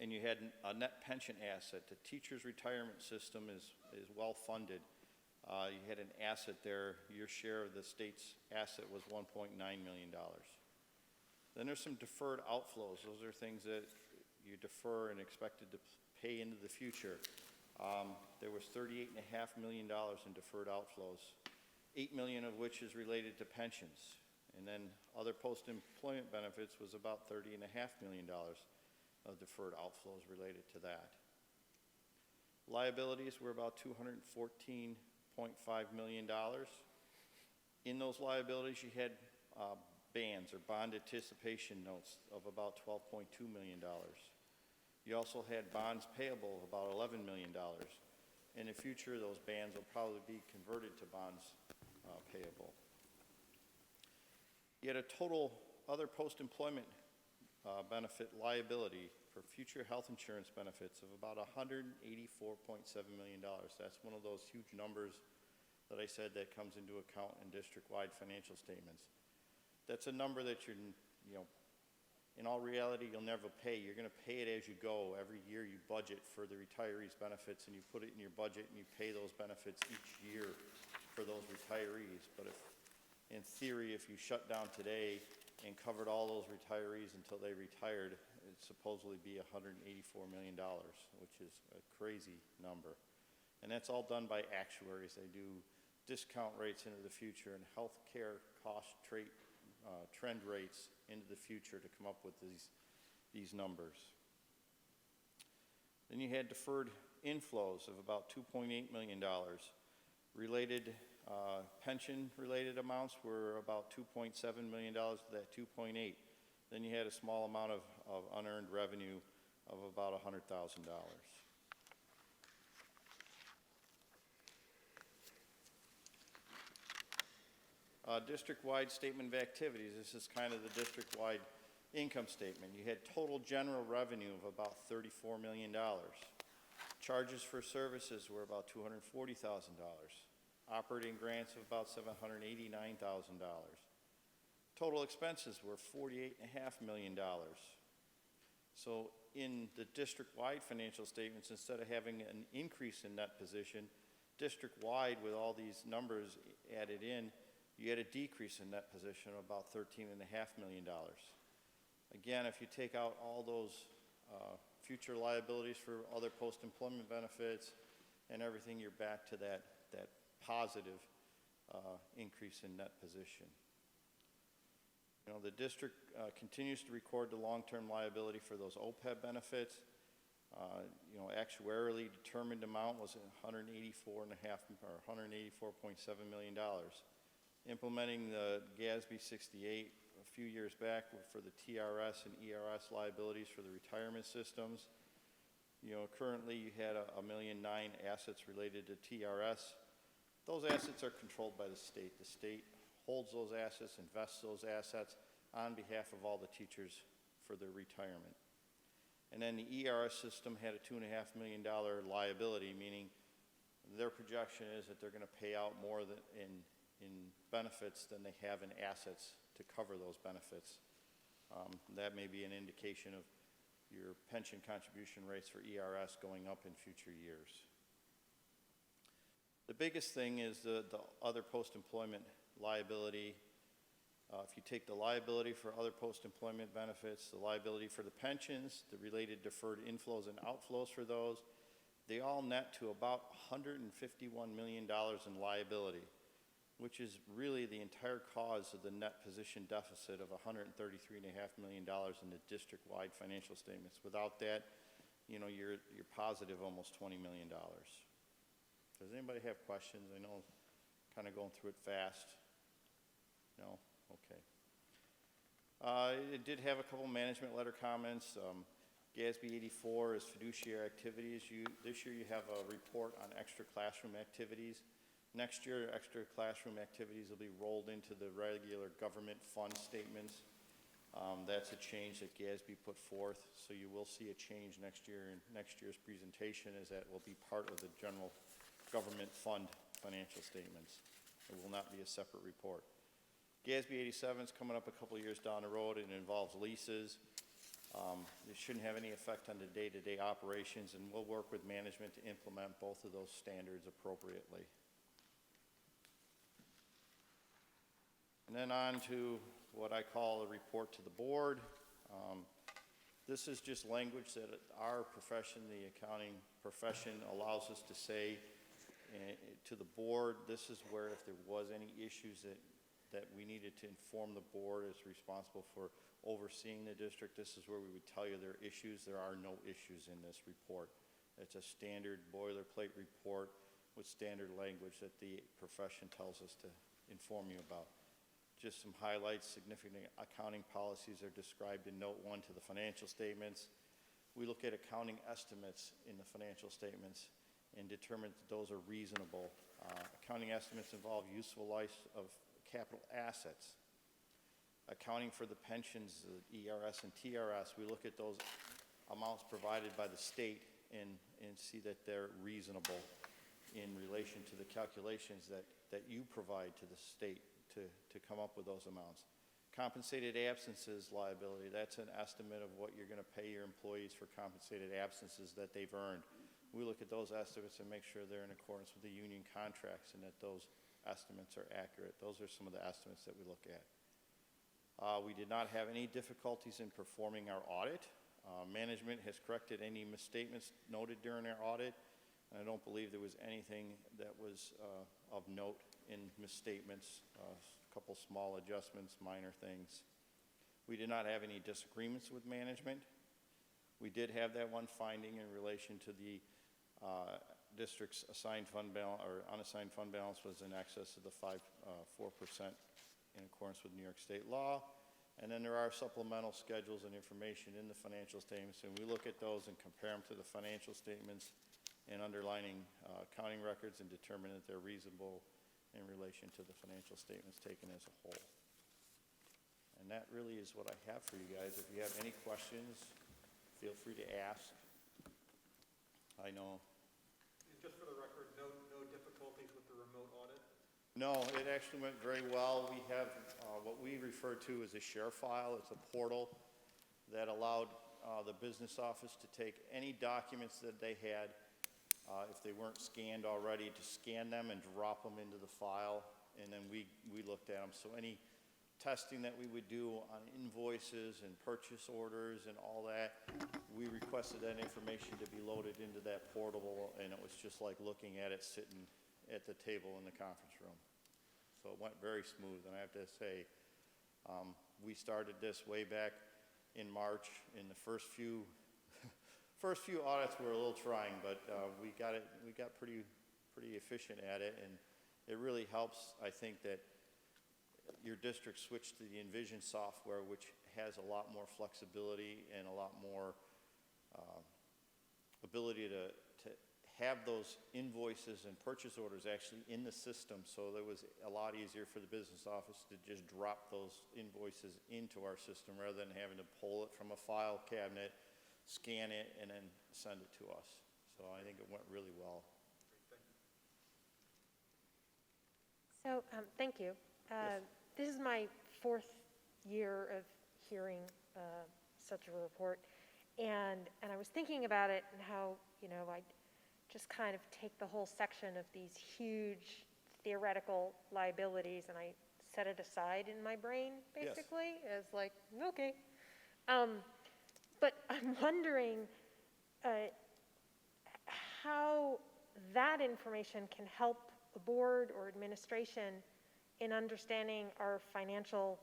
And you had a net pension asset. The teacher's retirement system is well funded. You had an asset there. Your share of the state's asset was $1.9 million. Then there's some deferred outflows. Those are things that you defer and expected to pay into the future. There was $38.5 million in deferred outflows, $8 million of which is related to pensions. And then other post-employment benefits was about $30.5 million of deferred outflows related to that. Liabilities were about $214.5 million. In those liabilities, you had bands or bond anticipation notes of about $12.2 million. You also had bonds payable of about $11 million. In the future, those bonds will probably be converted to bonds payable. You had a total other post-employment benefit liability for future health insurance benefits of about $184.7 million. That's one of those huge numbers that I said that comes into account in district-wide financial statements. That's a number that you're, in all reality, you'll never pay. You're going to pay it as you go. Every year you budget for the retirees' benefits and you put it in your budget and you pay those benefits each year for those retirees. But if, in theory, if you shut down today and covered all those retirees until they retired, it'd supposedly be $184 million, which is a crazy number. And that's all done by actuaries. They do discount rates into the future and healthcare cost trend rates into the future to come up with these numbers. Then you had deferred inflows of about $2.8 million. Related pension-related amounts were about $2.7 million of that $2.8. Then you had a small amount of unearned revenue of about $100,000. District-wide statement of activities. This is kind of the district-wide income statement. You had total general revenue of about $34 million. Charges for services were about $240,000. Operating grants of about $789,000. Total expenses were $48.5 million. So in the district-wide financial statements, instead of having an increase in net position, district-wide with all these numbers added in, you had a decrease in net position of about $13.5 million. Again, if you take out all those future liabilities for other post-employment benefits and everything, you're back to that positive increase in net position. The district continues to record the long-term liability for those OPEB benefits. Actuarially determined amount was $184.7 million. Implementing the GASB 68 a few years back for the TRS and ERS liabilities for the retirement systems. Currently you had $1.9 million assets related to TRS. Those assets are controlled by the state. The state holds those assets, invests those assets on behalf of all the teachers for their retirement. And then the ERS system had a $2.5 million liability, meaning their projection is that they're going to pay out more than in benefits than they have in assets to cover those benefits. That may be an indication of your pension contribution rates for ERS going up in future years. The biggest thing is the other post-employment liability. If you take the liability for other post-employment benefits, the liability for the pensions, the related deferred inflows and outflows for those, they all net to about $151 million in liability, which is really the entire cause of the net position deficit of $133.5 million in the district-wide financial statements. Without that, you're positive almost $20 million. Does anybody have questions? I know I'm kind of going through it fast. No? Okay. It did have a couple management letter comments. GASB 84 is fiduciary activities. This year you have a report on extra classroom activities. Next year, extra classroom activities will be rolled into the regular government fund statements. That's a change that GASB put forth, so you will see a change next year. And next year's presentation is that will be part of the general government fund financial statements. It will not be a separate report. GASB 87 is coming up a couple of years down the road. It involves leases. It shouldn't have any effect on the day-to-day operations, and we'll work with management to implement both of those standards appropriately. And then on to what I call a report to the board. This is just language that our profession, the accounting profession, allows us to say to the board. This is where if there was any issues that we needed to inform the board as responsible for overseeing the district, this is where we would tell you there are issues. There are no issues in this report. It's a standard boilerplate report with standard language that the profession tells us to inform you about. Just some highlights: significant accounting policies are described in Note 1 to the financial statements. we look at accounting estimates in the financial statements and determine that those are reasonable. Accounting estimates involve useful life of capital assets. Accounting for the pensions, the ERS and TRS, we look at those amounts provided by the state and see that they're reasonable in relation to the calculations that you provide to the state to come up with those amounts. Compensated absences liability, that's an estimate of what you're going to pay your employees for compensated absences that they've earned. We look at those estimates and make sure they're in accordance with the union contracts and that those estimates are accurate. Those are some of the estimates that we look at. We did not have any difficulties in performing our audit. Management has corrected any misstatements noted during our audit, and I don't believe there was anything that was of note in misstatements, a couple small adjustments, minor things. We did not have any disagreements with management. We did have that one finding in relation to the district's assigned fund balance or unassigned fund balance was in excess of the 4% in accordance with New York State law. And then there are supplemental schedules and information in the financial statements, and we look at those and compare them to the financial statements and underlining accounting records and determine that they're reasonable in relation to the financial statements taken as a whole. And that really is what I have for you guys. If you have any questions, feel free to ask. I know. Just for the record, no difficulties with the remote audit? No, it actually went very well. We have what we refer to as a share file. It's a portal that allowed the business office to take any documents that they had, if they weren't scanned already, to scan them and drop them into the file, and then we looked at them. So any testing that we would do on invoices and purchase orders and all that, we requested that information to be loaded into that portal, and it was just like looking at it sitting at the table in the conference room. So it went very smooth, and I have to say, we started this way back in March. In the first few audits were a little trying, but we got pretty efficient at it, and it really helps, I think, that your district switched to the Envision software, which has a lot more flexibility and a lot more ability to have those invoices and purchase orders actually in the system. So it was a lot easier for the business office to just drop those invoices into our system rather than having to pull it from a file cabinet, scan it, and then send it to us. So I think it went really well. So, thank you. Yes. This is my 4th year of hearing such a report, and I was thinking about it and how, I just kind of take the whole section of these huge theoretical liabilities and I set it aside in my brain, basically, as like, okay. But I'm wondering how that information can help the board or administration in understanding our financial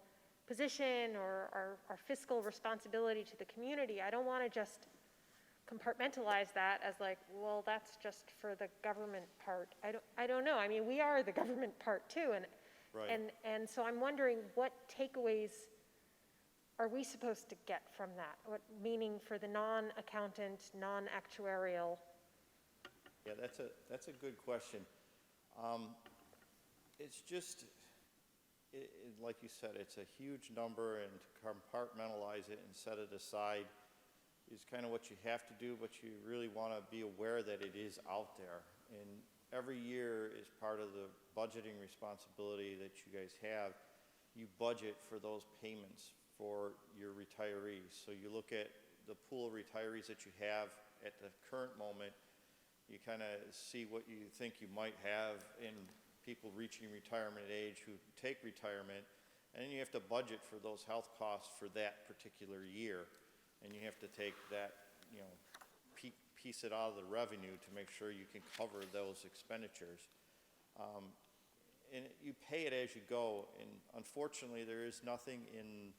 position or our fiscal responsibility to the community. I don't want to just compartmentalize that as like, well, that's just for the government part. I don't know. I mean, we are the government part too, and Right. and so I'm wondering what takeaways are we supposed to get from that? What meaning for the non-accountant, non-actuarial? Yeah, that's a good question. It's just, like you said, it's a huge number, and to compartmentalize it and set it aside is kind of what you have to do, but you really want to be aware that it is out there. And every year, is part of the budgeting responsibility that you guys have, you budget for those payments for your retirees. So you look at the pool of retirees that you have at the current moment, you kind of see what you think you might have in people reaching retirement age who take retirement, and then you have to budget for those health costs for that particular year. And you have to take that, piece it out of the revenue to make sure you can cover those expenditures. And you pay it as you go, and unfortunately there is nothing in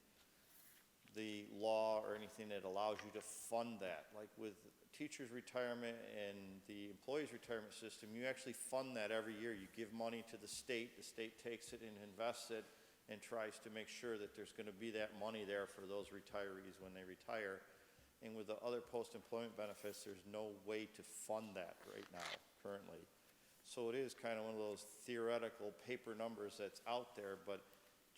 the law or anything that allows you to fund that. Like with teachers' retirement and the employees' retirement system, you actually fund that every year. You give money to the state takes it and invests it and tries to make sure that there's going to be that money there for those retirees when they retire. And with the other post-employment benefits, there's no way to fund that right now, currently. So it is kind of one of those theoretical paper numbers that's out there, but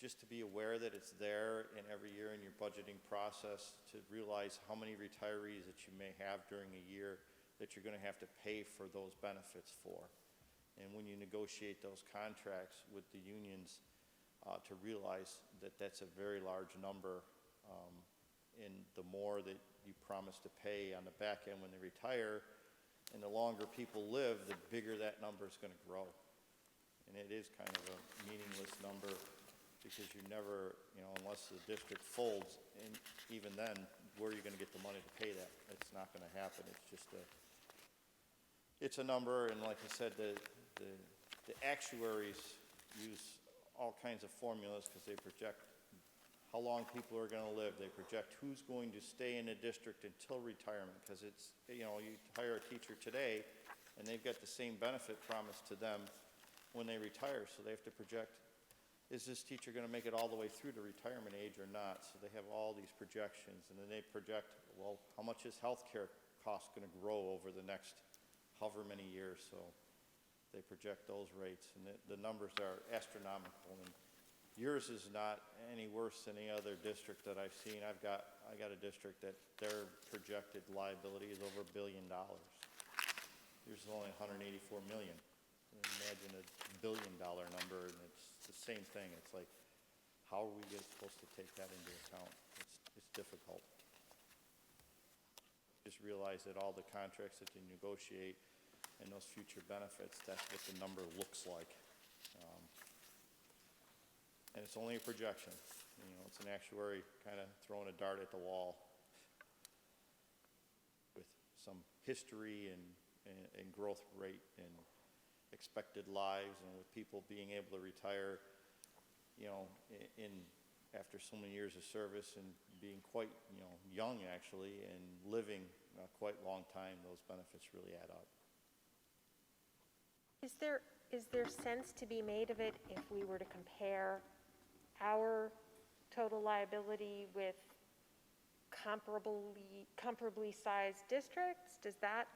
just to be aware that it's there and every year in your budgeting process to realize how many retirees that you may have during a year that you're gonna have to pay for those benefits for. And when you negotiate those contracts with the unions, to realize that that's a very large number, and the more that you promise to pay on the back end when they retire, and the longer people live, the bigger that number is going to grow. And it is kind of a meaningless number because you never, unless the district folds, and even then, where are you going to get the money to pay that? It's not going to happen. It's just it's a number, and like I said, the actuaries use all kinds of formulas because they project how long people are going to live. They project who's going to stay in the district until retirement, because it's, you hire a teacher today and they've got the same benefit promised to them when they retire. So they have to project, is this teacher going to make it all the way through to retirement age or not? So they have all these projections, and then they project, well, how much is healthcare cost going to grow over the next however many years? So they project those rates, and the numbers are astronomical. And yours is not any worse than any other district that I've seen. I got a district that their projected liability is over $1 billion. Yours is only 184 million. Imagine a $1 billion number, and it's the same thing. It's like, how are we supposed to take that into account? It's difficult. Just realize that all the contracts that you negotiate and those future benefits, that's what the number looks like. And it's only a projection. It's an actuary kind of throwing a dart at the wall with some history and growth rate and expected lives, and with people being able to retire, after so many years of service and being quite, young actually, and living a quite long time, those benefits really add up. Is there sense to be made of it if we were to compare our total liability with comparably sized districts? Does that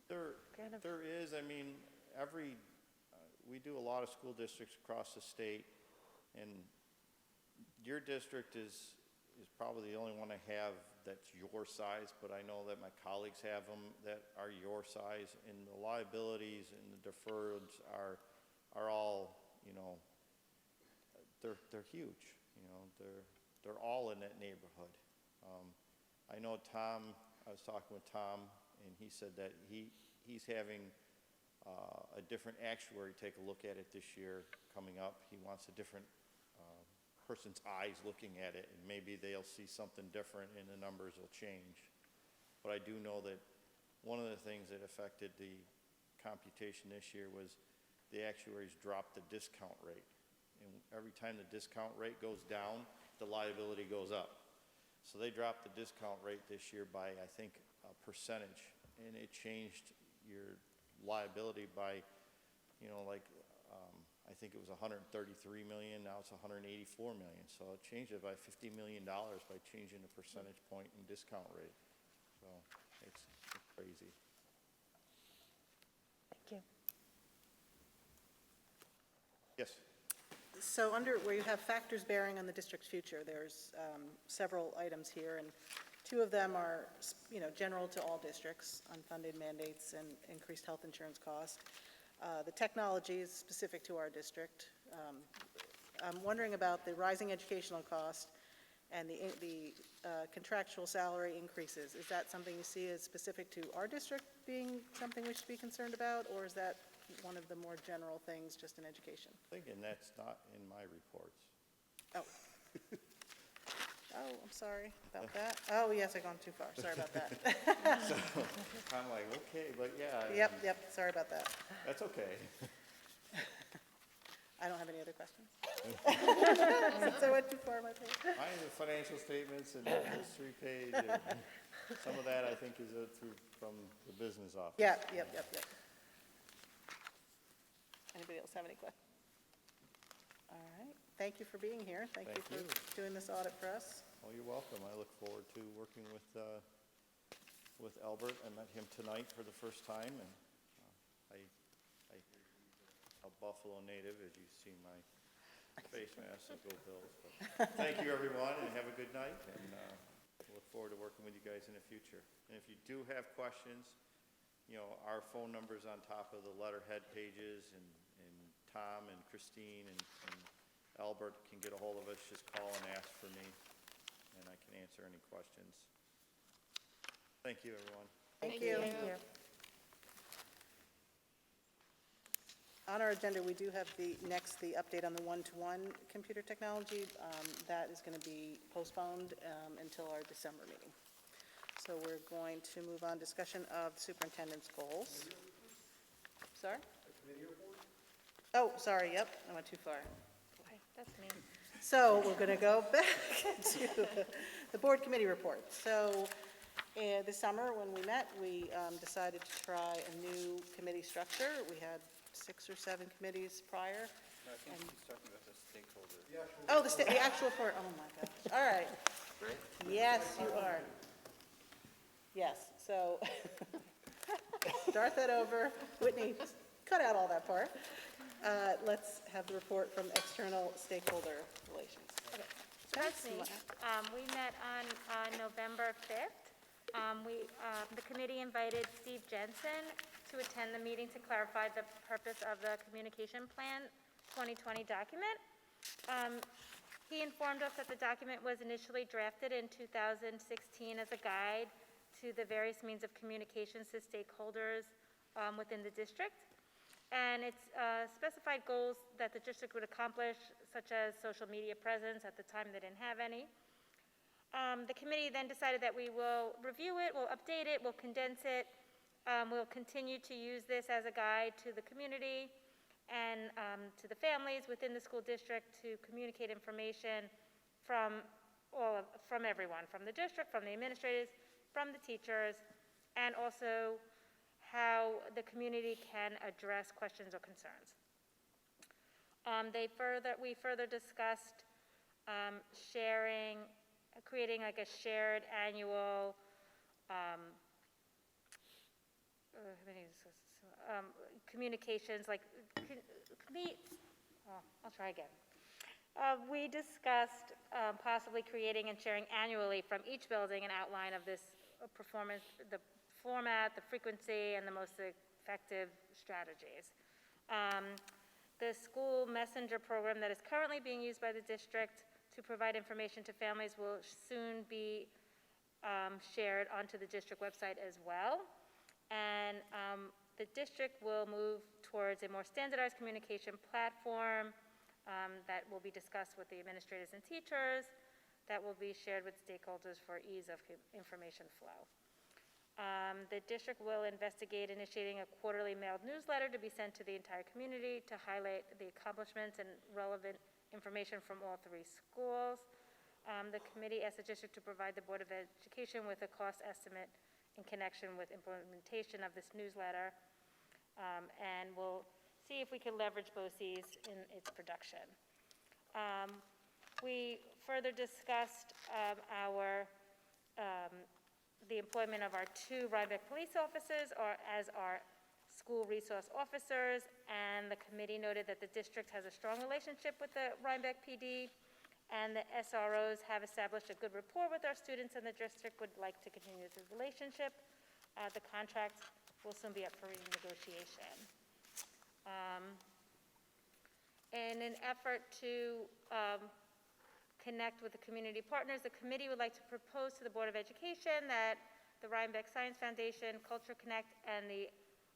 kind of... There is. I mean, we do a lot of school districts across the state, and your district is probably the only one I have that's your size, but I know that my colleagues have them that are your size, and the liabilities and the deferreds are all, they're huge. They're all in that neighborhood. I know Tom, I was talking with Tom, and he said that he's having a different actuary take a look at it this year coming up. He wants a different person's eyes looking at it, and maybe they'll see something different and the numbers will change. But I do know that one of the things that affected the computation this year was the actuaries dropped the discount rate. And every time the discount rate goes down, the liability goes up. So they dropped the discount rate this year by, I think, a percentage, and it changed your liability by, I think it was 133 million, now it's 184 million. So it changed it by $50 million by changing the percentage point and discount rate. So it's crazy. Thank you. Yes. So under where you have factors bearing on the district's future, there's several items here, and two of them are, general to all districts, unfunded mandates and increased health insurance cost. The technology is specific to our district. I'm wondering about the rising educational cost and the contractual salary increases. Is that something you see as specific to our district being something we should be concerned about, or is that one of the more general things just in education? Thinking that's not in my reports. Oh. Oh, I'm sorry about that. Oh, yes, I've gone too far. Sorry about that. So I'm like, okay, but yeah. Yep, sorry about that. That's okay. I don't have any other questions. Since I went too far on my page. Mine are the financial statements and the history page, and some of that I think is from the business office. Yep. Anybody else have any questions? All right, thank you for being here. Thank you for doing this audit for us. Well, you're welcome. I look forward to working with with Albert. I met him tonight for the first time, and I hear he's a Buffalo native, as you see my face mask, so go Bills. But thank you, everyone, and have a good night, and look forward to working with you guys in the future. And if you do have questions, you know, our phone number's on top of the letterhead pages, and Tom and Christine and Albert can get a hold of us. Just call and ask for me, and I can answer any questions. Thank you, everyone. Thank you. Thank you. On our agenda, we do have the update on the one-to-one computer technology. That is going to be postponed until our December meeting. So we're going to move on, discussion of superintendent's goals. Sorry? Oh, sorry, yep, I went too far. Boy, that's me. So we're going to go back to the board committee report. So this summer, when we met, we decided to try a new committee structure. We had 6 or 7 committees prior. No, I think he's talking about the stakeholder. Oh, the actual for, oh my gosh, all right. Yes, you are. Yes, so start that over. Whitney, cut out all that part. Let's have the report from external stakeholder relations. That's me. We met on November 5th. The committee invited Steve Jensen to attend the meeting to clarify the purpose of the Communication Plan 2020 document. He informed us that the document was initially drafted in 2016 as a guide to the various means of communications to stakeholders within the district. And it's specified goals that the district would accomplish, such as social media presence. At the time, they didn't have any. The committee then decided that we will review it, we'll update it, we'll condense it. We'll continue to use this as a guide to the community and to the families within the school district to communicate information from everyone, from the district, from the administrators, from the teachers, and also how the community can address questions or concerns. We further discussed creating like a shared annual communications, I'll try again. We discussed possibly creating and sharing annually from each building an outline of this performance, the format, the frequency, and the most effective strategies. The school messenger program that is currently being used by the district to provide information to families will soon be shared onto the district website as well. And the district will move towards a more standardized communication platform that will be discussed with the administrators and teachers, that will be shared with stakeholders for ease of information flow. The district will investigate initiating a quarterly mailed newsletter to be sent to the entire community to highlight the accomplishments and relevant information from all 3 schools. The committee asked the district to provide the Board of Education with a cost estimate in connection with implementation of this newsletter, and we'll see if we can leverage BOCES in its production. We further discussed the employment of our 2 Rhinebeck police officers as our school resource officers, and the committee noted that the district has a strong relationship with the Rhinebeck PD, and the SROs have established a good rapport with our students, and the district would like to continue this relationship. The contract will soon be up for renegotiation. In an effort to connect with the community partners, the committee would like to propose to the Board of Education that the Rhinebeck Science Foundation, Culture Connect, and the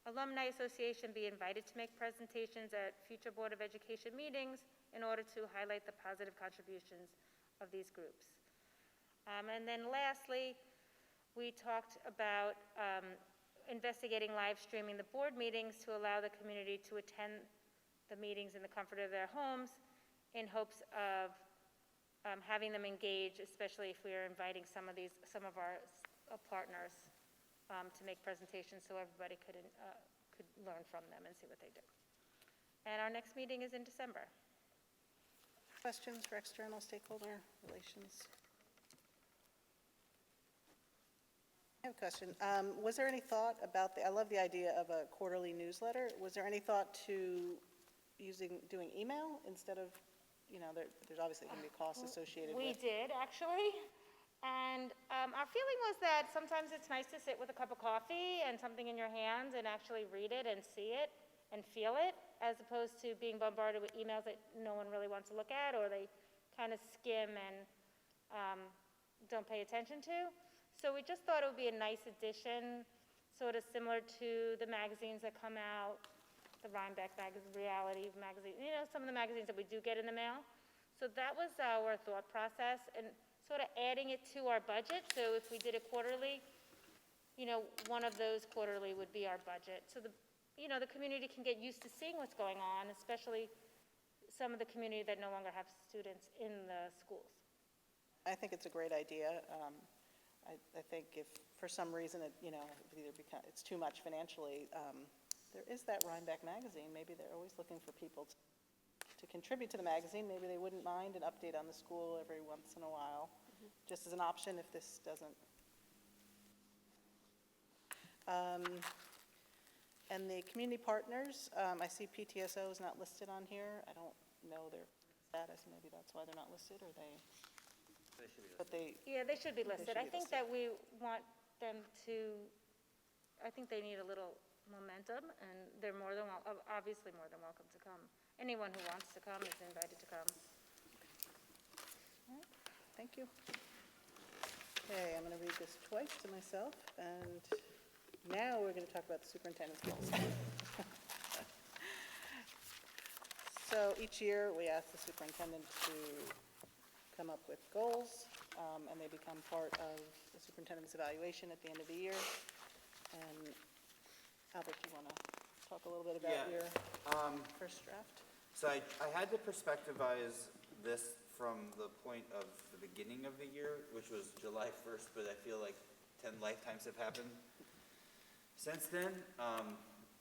Alumni Association be invited to make presentations at future Board of Education meetings in order to highlight the positive contributions of these groups. And then lastly, we talked about investigating live streaming the board meetings to allow the community to attend the meetings in the comfort of their homes in hopes of having them engage, especially if we are inviting some of our partners to make presentations so everybody could learn from them and see what they do. And our next meeting is in December. Questions for external stakeholder relations? I have a question. Was there any thought about I love the idea of a quarterly newsletter. Was there any thought to doing email instead of, there's obviously going to be costs associated We with. did, actually. And our feeling was that sometimes it's nice to sit with a cup of coffee and something in your hands and actually read it and see it and feel it, as opposed to being bombarded with emails that no one really wants to look at, or they kind of skim and don't pay attention to. So we just thought it would be a nice addition, sort of similar to the magazines that come out, the Rhinebeck Reality magazine, some of the magazines that we do get in the mail. So that was our thought process, and sort of adding it to our budget. So if we did it quarterly, one of those quarterly would be our budget. So the community can get used to seeing what's going on, especially some of the community that no longer have students in the schools. I think it's a great idea. I think if for some reason it's too much financially, there is that Rhinebeck magazine. Maybe they're always looking for people to contribute to the magazine. Maybe they wouldn't mind an update on the school every once in a while, just as an option if this doesn't. And the community partners, I see PTSO is not listed on here. I don't know their status. Maybe that's why they're not listed, or they. Yeah, they should be listed. I think listed. that we want them to, I think they need a little momentum, and they're obviously more than welcome to come. Anyone who wants to come is invited to come. All right, thank you. Okay, I'm going to read this twice to myself, and now we're going to talk about the superintendent's goals. So each year, we ask the superintendent to come up with goals, and they become part of the superintendent's evaluation at the end of the year. And Albert, you want to talk a little bit about your first draft? So I had to perspectivize this from the point of the beginning of the year, which was July 1st, but I feel like 10 lifetimes have happened since then.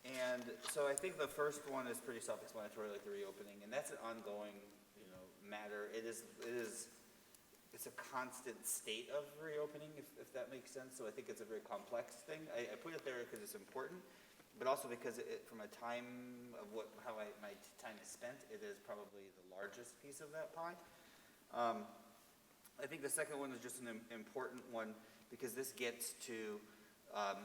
And so I think the first one is pretty self-explanatory, like the reopening, and that's an ongoing, matter. It's a constant state of reopening, if that makes sense. So I think it's a very complex thing. I put it there because it's important, but also because from a time of my time is spent, it is probably the largest piece of that pie. I think the second one is just an important one because this gets to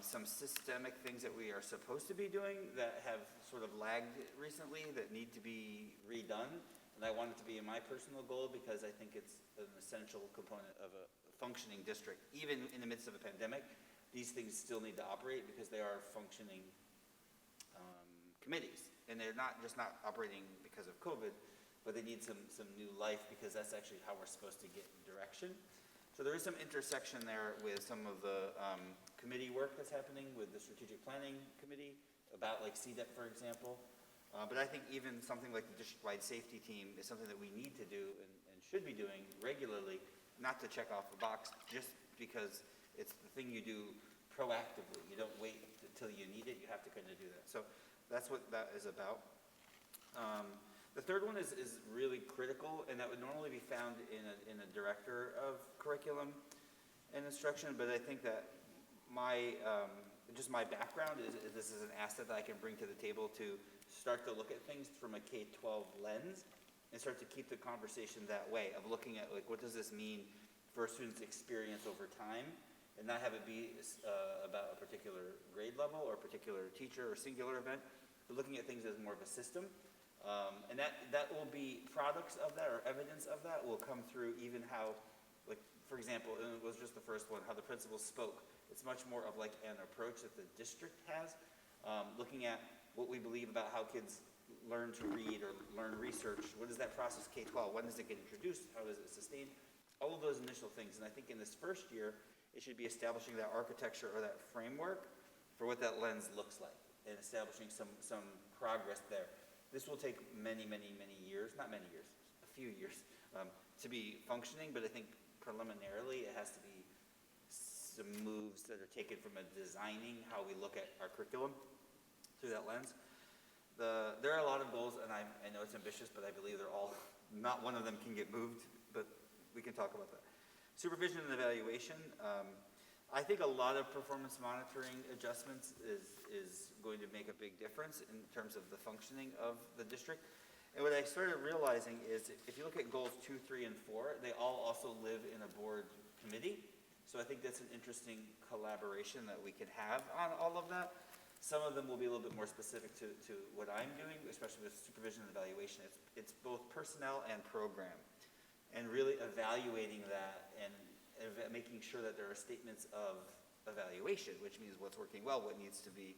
some systemic things that we are supposed to be doing that have sort of lagged recently that need to be redone. And I want it to be my personal goal because I think it's an essential component of a functioning district. Even in the midst of a pandemic, these things still need to operate because they are functioning committees. And they're not operating because of COVID, but they need some new life because that's actually how we're supposed to get direction. So there is some intersection there with some of the committee work that's happening with the Strategic Planning Committee about like CDEP, for example. But I think even something like the district-wide safety team is something that we need to do and should be doing regularly, not to check off a box, just because it's the thing you do proactively. You don't wait until you need it. You have to kind of do that. So that's what that is about. The third one is really critical, and that would normally be found in a director of curriculum and instruction, but I think that my background is this is an asset that I can bring to the table to start to look at things from a K-12 lens and start to keep the conversation that way of looking at like what does this mean for a student's experience over time and not have it be about a particular grade level or a particular teacher or singular event, but looking at things as more of a system. And that will be products of that or evidence of that will come through even how, like, for example, and it was just the first one, how the principal spoke. It's much more of like an approach that the district has, looking at what we believe about how kids learn to read or learn research. What is that process K-12? When does it get introduced? How is it sustained? All of those initial things. And I think in this first year, it should be establishing that architecture or that framework for what that lens looks like and establishing some progress there. This will take many, many, many years, not many years, a few years, to be functioning, but I think preliminarily it has to be some moves that are taken from designing how we look at our curriculum through that lens. There are a lot of goals, and I know it's ambitious, but I believe they're all, not one of them can get moved, but we can talk about that. Supervision and evaluation. I think a lot of performance monitoring adjustments is going to make a big difference in terms of the functioning of the district. And what I started realizing is if you look at goals 2, 3, and 4, they all also live in a board committee. So I think that's an interesting collaboration that we could have on all of that. Some of them will be a little bit more specific to what I'm doing, especially with supervision and evaluation. It's both personnel and program. And really evaluating that and making sure that there are statements of evaluation, which means what's working well, what needs to be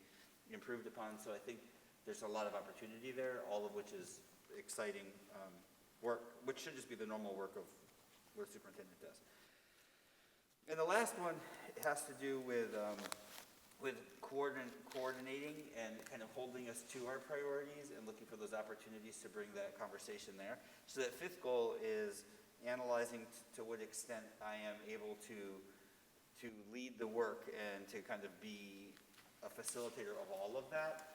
improved upon. So I think there's a lot of opportunity there, all of which is exciting work, which should just be the normal work of what a superintendent does. And the last one has to do with coordinating and kind of holding us to our priorities and looking for those opportunities to bring that conversation there. So that fifth goal is analyzing to what extent I am able to lead the work and to kind of be a facilitator of all of that,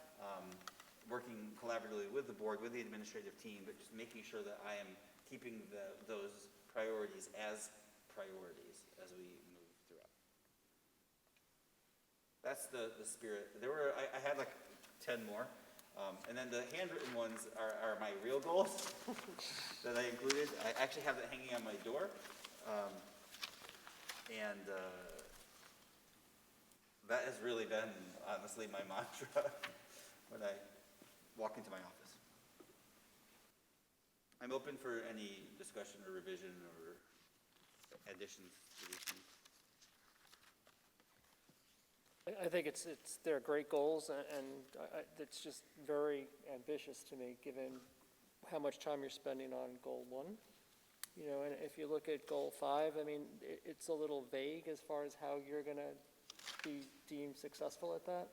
working collaboratively with the board, with the administrative team, but just making sure that I am keeping those priorities as priorities as we move throughout. That's the spirit. I had like 10 more. And then the handwritten ones are my real goals that I included. I actually have that hanging on my door. That has really been, honestly, my mantra when I walk into my office. I'm open for any discussion or revision or additions, deletions. I think they're great goals, and it's just very ambitious to me, given how much time you're spending on goal 1. You know, and if you look at goal 5, I mean, it's a little vague as far as how you're going to be deemed successful at that,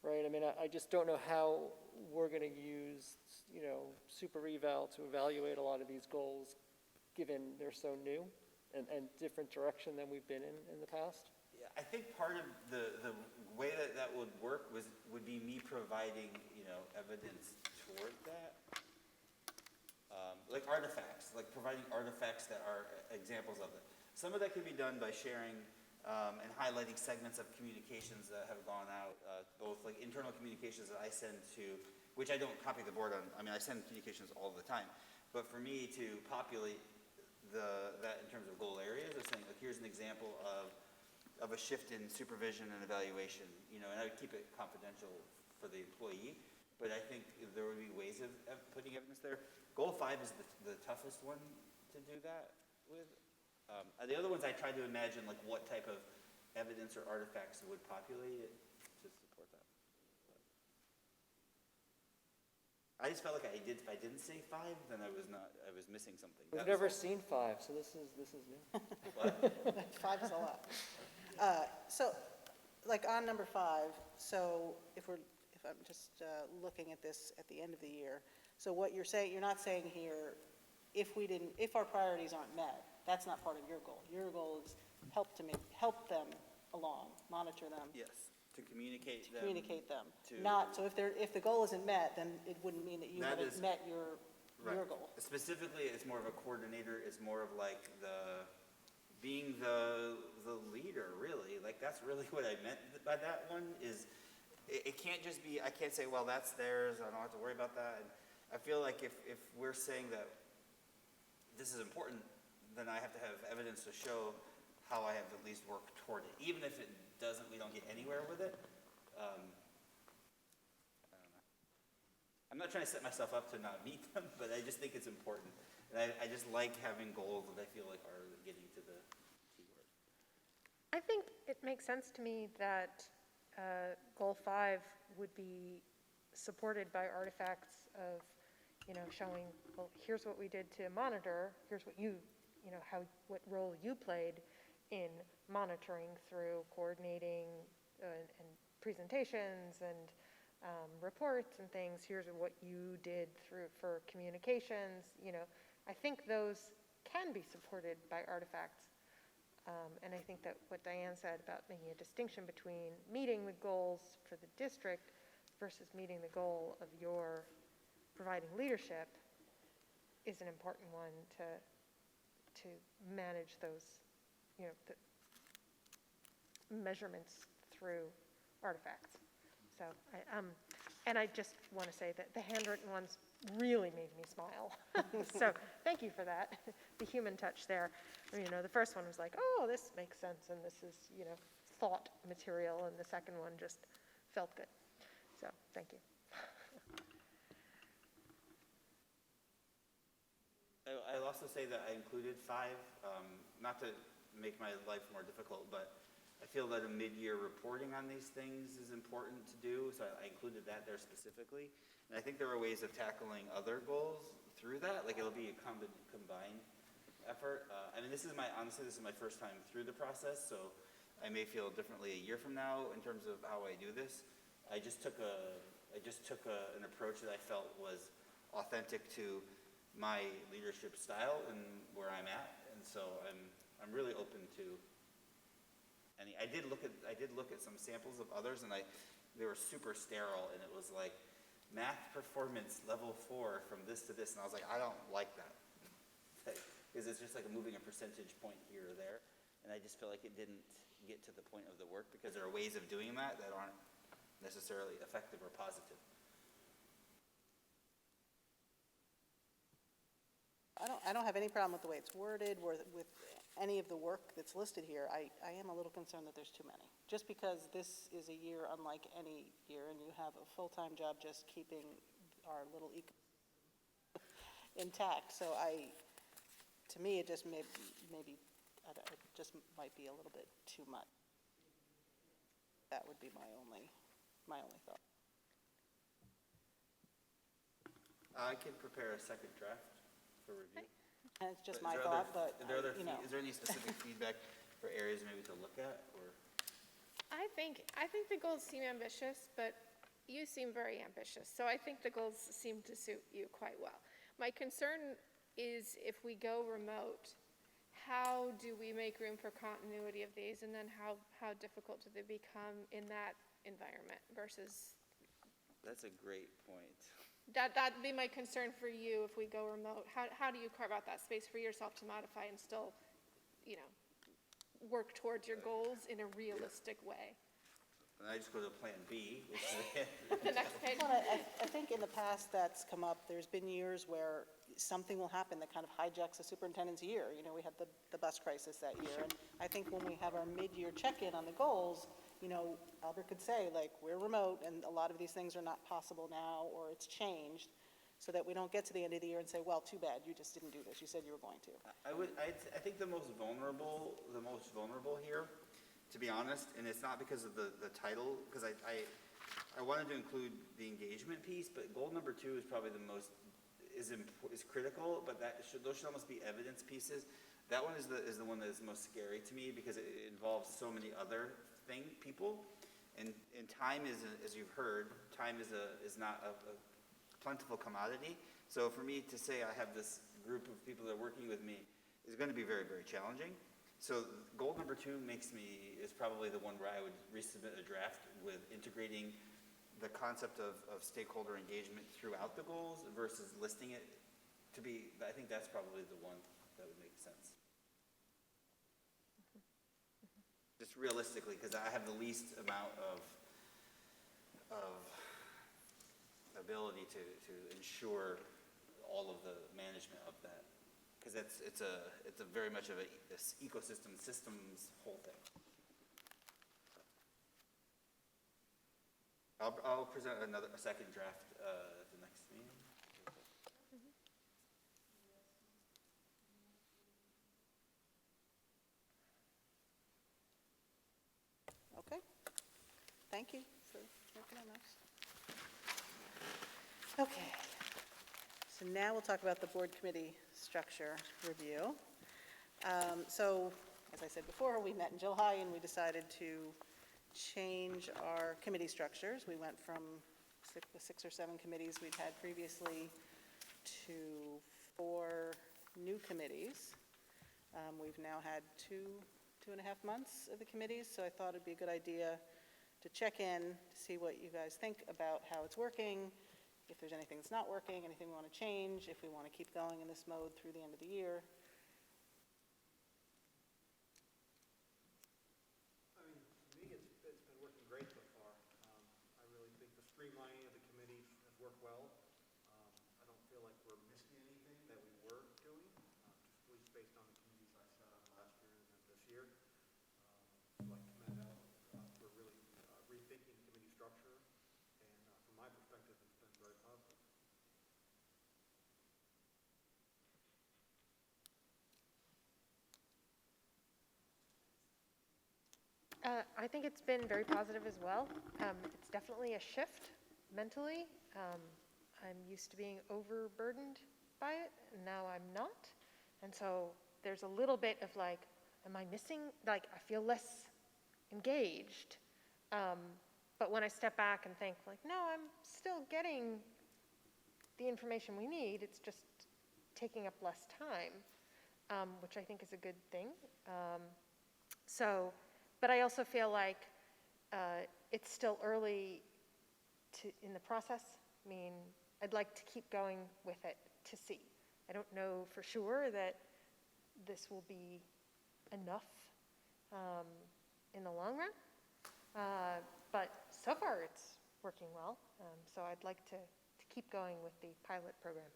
right? I mean, I just don't know how we're going to use, you know, super eval to evaluate a lot of these goals, given they're so new and different direction than we've been in the past. I think part of the way that would work would be me providing, you know, evidence toward that. Like artifacts, like providing artifacts that are examples of it. Some of that could be done by sharing and highlighting segments of communications that have gone out, both like internal communications that I send to, which I don't copy the board on. I mean, I send communications all the time. But for me to populate that in terms of goal areas, of saying, like, here's an example of a shift in supervision and evaluation, you know, and I would keep it confidential for the employee, but I think there would be ways of putting evidence there. Goal 5 is the toughest one to do that with. The other ones I tried to imagine, like, what type of evidence or artifacts would populate it to support that. But I just felt like if I didn't say 5, then I was missing something. We've never seen 5, so this is new. What? 5 is a lot. So, like on number 5, so if I'm just looking at this at the end of the year, so what you're saying, you're not saying here, if our priorities aren't met, that's not part of your goal. Your goal is help them along, monitor them. Yes, to communicate them. Not, so if the goal isn't met, then it wouldn't mean that you haven't met your goal. Specifically, it's more of a coordinator, it's more of like being the leader, really. Like, that's really what I meant by that one is, it can't just be, I can't say, well, that's theirs, I don't have to worry about that. And I feel like if we're saying that this is important, then I have to have evidence to show how I have at least worked toward it. Even if we don't get anywhere with it. I don't know. I'm not trying to set myself up to not meet them, but I just think it's important. And I just like having goals that I feel like are getting to the keyword. I think it makes sense to me that goal 5 would be supported by artifacts of, you know, showing, well, here's what we did to monitor, here's what what role you played in monitoring through coordinating and presentations and reports and things. Here's what you did for communications. You know, I think those can be supported by artifacts. And I think that what Diane said about making a distinction between meeting the goals for the district versus meeting the goal of your providing leadership is an important one to manage those, you know, measurements through artifacts. So, and I just want to say that the handwritten ones really made me smile. So thank you for that, the human touch there. You know, the first one was like, oh, this makes sense, and this is, you know, thought material, and the second one just felt good. So thank you. I'll also say that I included 5, not to make my life more difficult, but I feel that a mid-year reporting on these things is important to do, so I included that there specifically. And I think there are ways of tackling other goals through that, like it'll be a combined effort. I mean, honestly, this is my first time through the process, so I may feel differently a year from now in terms of how I do this. I just took an approach that I felt was authentic to my leadership style and where I'm at, and so I'm really open to any. I did look at some samples of others, and they were super sterile, and it was like math performance level 4 from this to this, and I was like, I don't like that, because it's just like moving a percentage point here or there, and I just feel like it didn't get to the point of the work, because there are ways of doing that aren't necessarily effective or positive. I don't have any problem with the way it's worded or with any of the work that's listed here. I am a little concerned that there's too many. Just because this is a year unlike any year, and you have a full-time job just keeping our little ecosystem intact. So to me, it just maybe it just might be a little bit too much. That would be my only thought. I can prepare a second draft for review. And it's just But my is there thought, other- but, Is there any specific feedback for areas maybe to look at, or? I think the goals seem ambitious, but you seem very ambitious. So I think the goals seem to suit you quite well. My concern is if we go remote, how do we make room for continuity of these, and then how difficult do they become in that environment versus? That's a great point. That'd be my concern for you if we go remote. How do you carve out that space for yourself to modify and still, you know, work towards your goals in a realistic way? And I just go to plan B, which The next page. well, I think in the past that's come up. There's been years where something will happen that kind of hijacks a superintendent's year. You know, we had the bus crisis that year. And I think when we have our mid-year check-in on the goals, you know, Albert could say, like, we're remote, and a lot of these things are not possible now, or it's changed, so that we don't get to the end of the year and say, well, too bad, you just didn't do this. You said you were going to. I think the most vulnerable here, to be honest, and it's not because of the title, because I wanted to include the engagement piece, but goal number 2 is probably the most, is critical, but those should almost be evidence pieces. That one is the one that is most scary to me, because it involves so many other people, and time is, as you've heard, time is not a plentiful commodity. So for me to say I have this group of people that are working with me is going to be very, very challenging. So goal number 2 is probably the one where I would resubmit a draft with integrating the concept of stakeholder engagement throughout the goals versus listing it to be. I think that's probably the one that would make sense. Just realistically, because I have the least amount of ability to ensure all of the management of that, because it's a very much of this ecosystem systems whole thing. I'll present a second draft at the next meeting. Okay. Thank you for working on those. Okay. So now we'll talk about the board committee structure review. So, as I said before, we met in July and we decided to change our committee structures. We went from the 6 or 7 committees we'd had previously to 4 new committees. We've now had 2.5 months of the committees, so I thought it'd be a good idea to check in to see what you guys think about how it's working, if there's anything that's not working, anything we want to change, if we want to keep going in this mode through the end of the year. I mean, streamlining of the committees has worked well. I don't feel like we're missing anything that we were doing, just at least based on the committees I sat on last year and then this year. So I commend Al for really rethinking committee structure, and from my perspective, it's been very positive. I think it's been very positive as well. It's definitely a shift mentally. I'm used to being overburdened by it, and now I'm not. And so there's a little bit of like, am I missing? Like, I feel less engaged. But when I step back and think, like, no, I'm still getting the information we need. It's just taking up less time, which I think is a good thing. But I also feel like it's still early in the process. I mean, I'd like to keep going with it to see. I don't know for sure that this will be enough in the long run, but so far it's working well. So I'd like to keep going with the pilot program.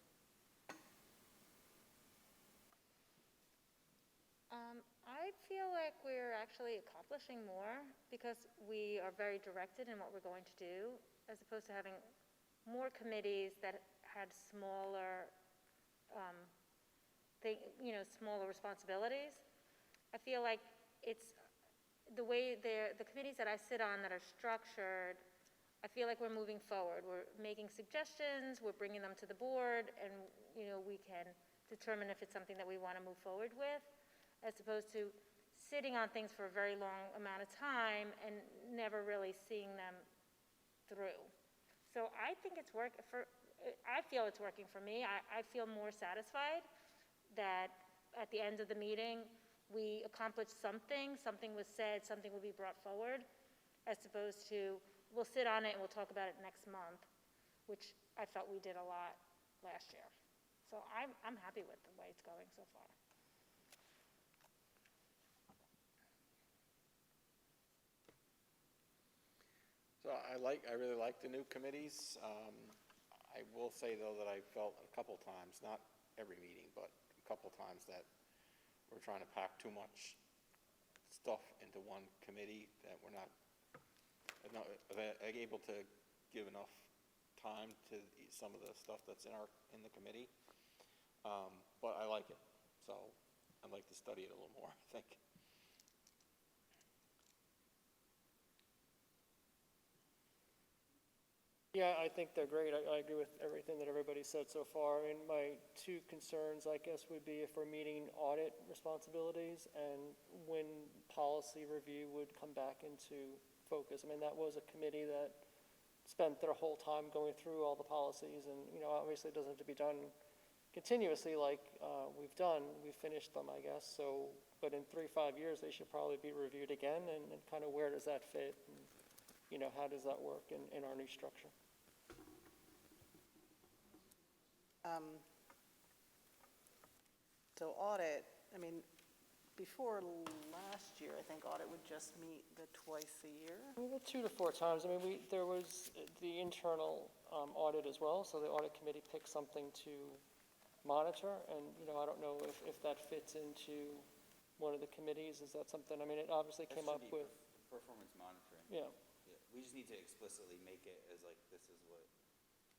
I feel like we're actually accomplishing more because we are very directed in what we're going to do, as opposed to having more committees that had smaller, smaller responsibilities. I feel like it's the way the committees that I sit on that are structured. I feel like we're moving forward. We're making suggestions, we're bringing them to the board, and we can determine if it's something that we want to move forward with, as opposed to sitting on things for a very long amount of time and never really seeing them through. So I think I feel it's working for me. I feel more satisfied that at the end of the meeting, we accomplished something was said, something will be brought forward, as opposed to, we'll sit on it and we'll talk about it next month, which I felt we did a lot last year. So I'm happy with the way it's going so far. So I really like the new committees. I will say though that I felt a couple times, not every meeting, but a couple times that we're trying to pack too much stuff into one committee, that we're not able to give enough time to some of the stuff that's in the committee. But I like it, so I'd like to study it a little more, I think. Yeah, I think they're great. I agree with everything that everybody said so far. And my two concerns, I guess, would be if we're meeting audit responsibilities and when policy review would come back into focus. I mean, that was a committee that spent their whole time going through all the policies, and obviously it doesn't have to be done continuously like we've done. We've finished them, I guess. So, but in 3-5 years, they should probably be reviewed again, and kind of where does that fit? And, how does that work in our new structure? So audit, I mean, before last year, I think audit would just meet twice a year. Well, 2 to 4 times. I mean, there was the internal audit as well, so the audit committee picked something to monitor, and, I don't know if that fits into one of the committees. Is that something, I mean, it obviously came up with. Performance monitoring. Yeah. We just need to explicitly make it as like, this is what,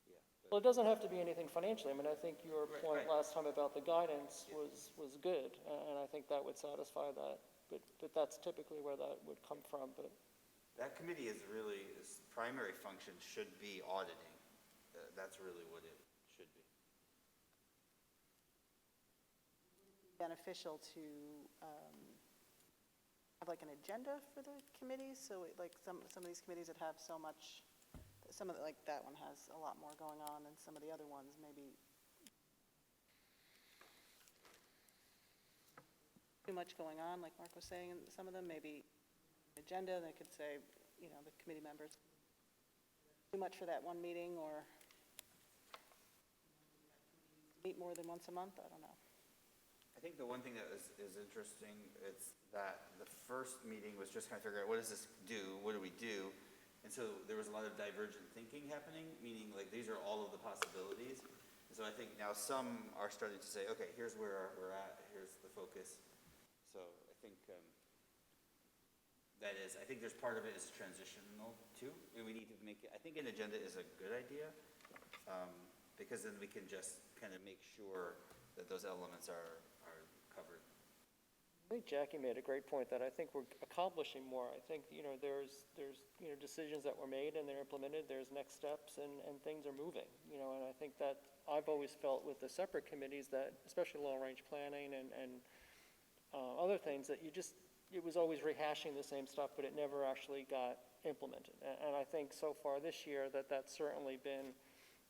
yeah. Well, it doesn't have to be anything financially. I mean, I think your point last time about the guidance was good, and I think that would satisfy that. But that's typically where that would come from. But That committee its primary function should be auditing. That's really what it should be. Beneficial to have like an agenda for the committees, so like some of these committees that have so much, like that one has a lot more going on than some of the other ones, maybe too much going on, like Mark was saying, and some of them maybe agenda, they could say, the committee members, too much for that one meeting, or meet more than once a month, I don't know. I think the one thing that is interesting, it's that the first meeting was just kind of figure out, what does this do? What do we do? And so there was a lot of divergent thinking happening, meaning like these are all of the possibilities. And so I think now some are starting to say, okay, here's where we're at, here's the focus. So I think I think there's part of it is transitional too, and we need to make it, I think an agenda is a good idea, because then we can just kind of make sure that those elements are covered. I think Jackie made a great point that I think we're accomplishing more. I think, there's decisions that were made and they're implemented, there's next steps and things are moving, and I think that I've always felt with the separate committees that, especially long-range planning and other things, that it was always rehashing the same stuff, but it never actually got implemented. And I think so far this year that's certainly been,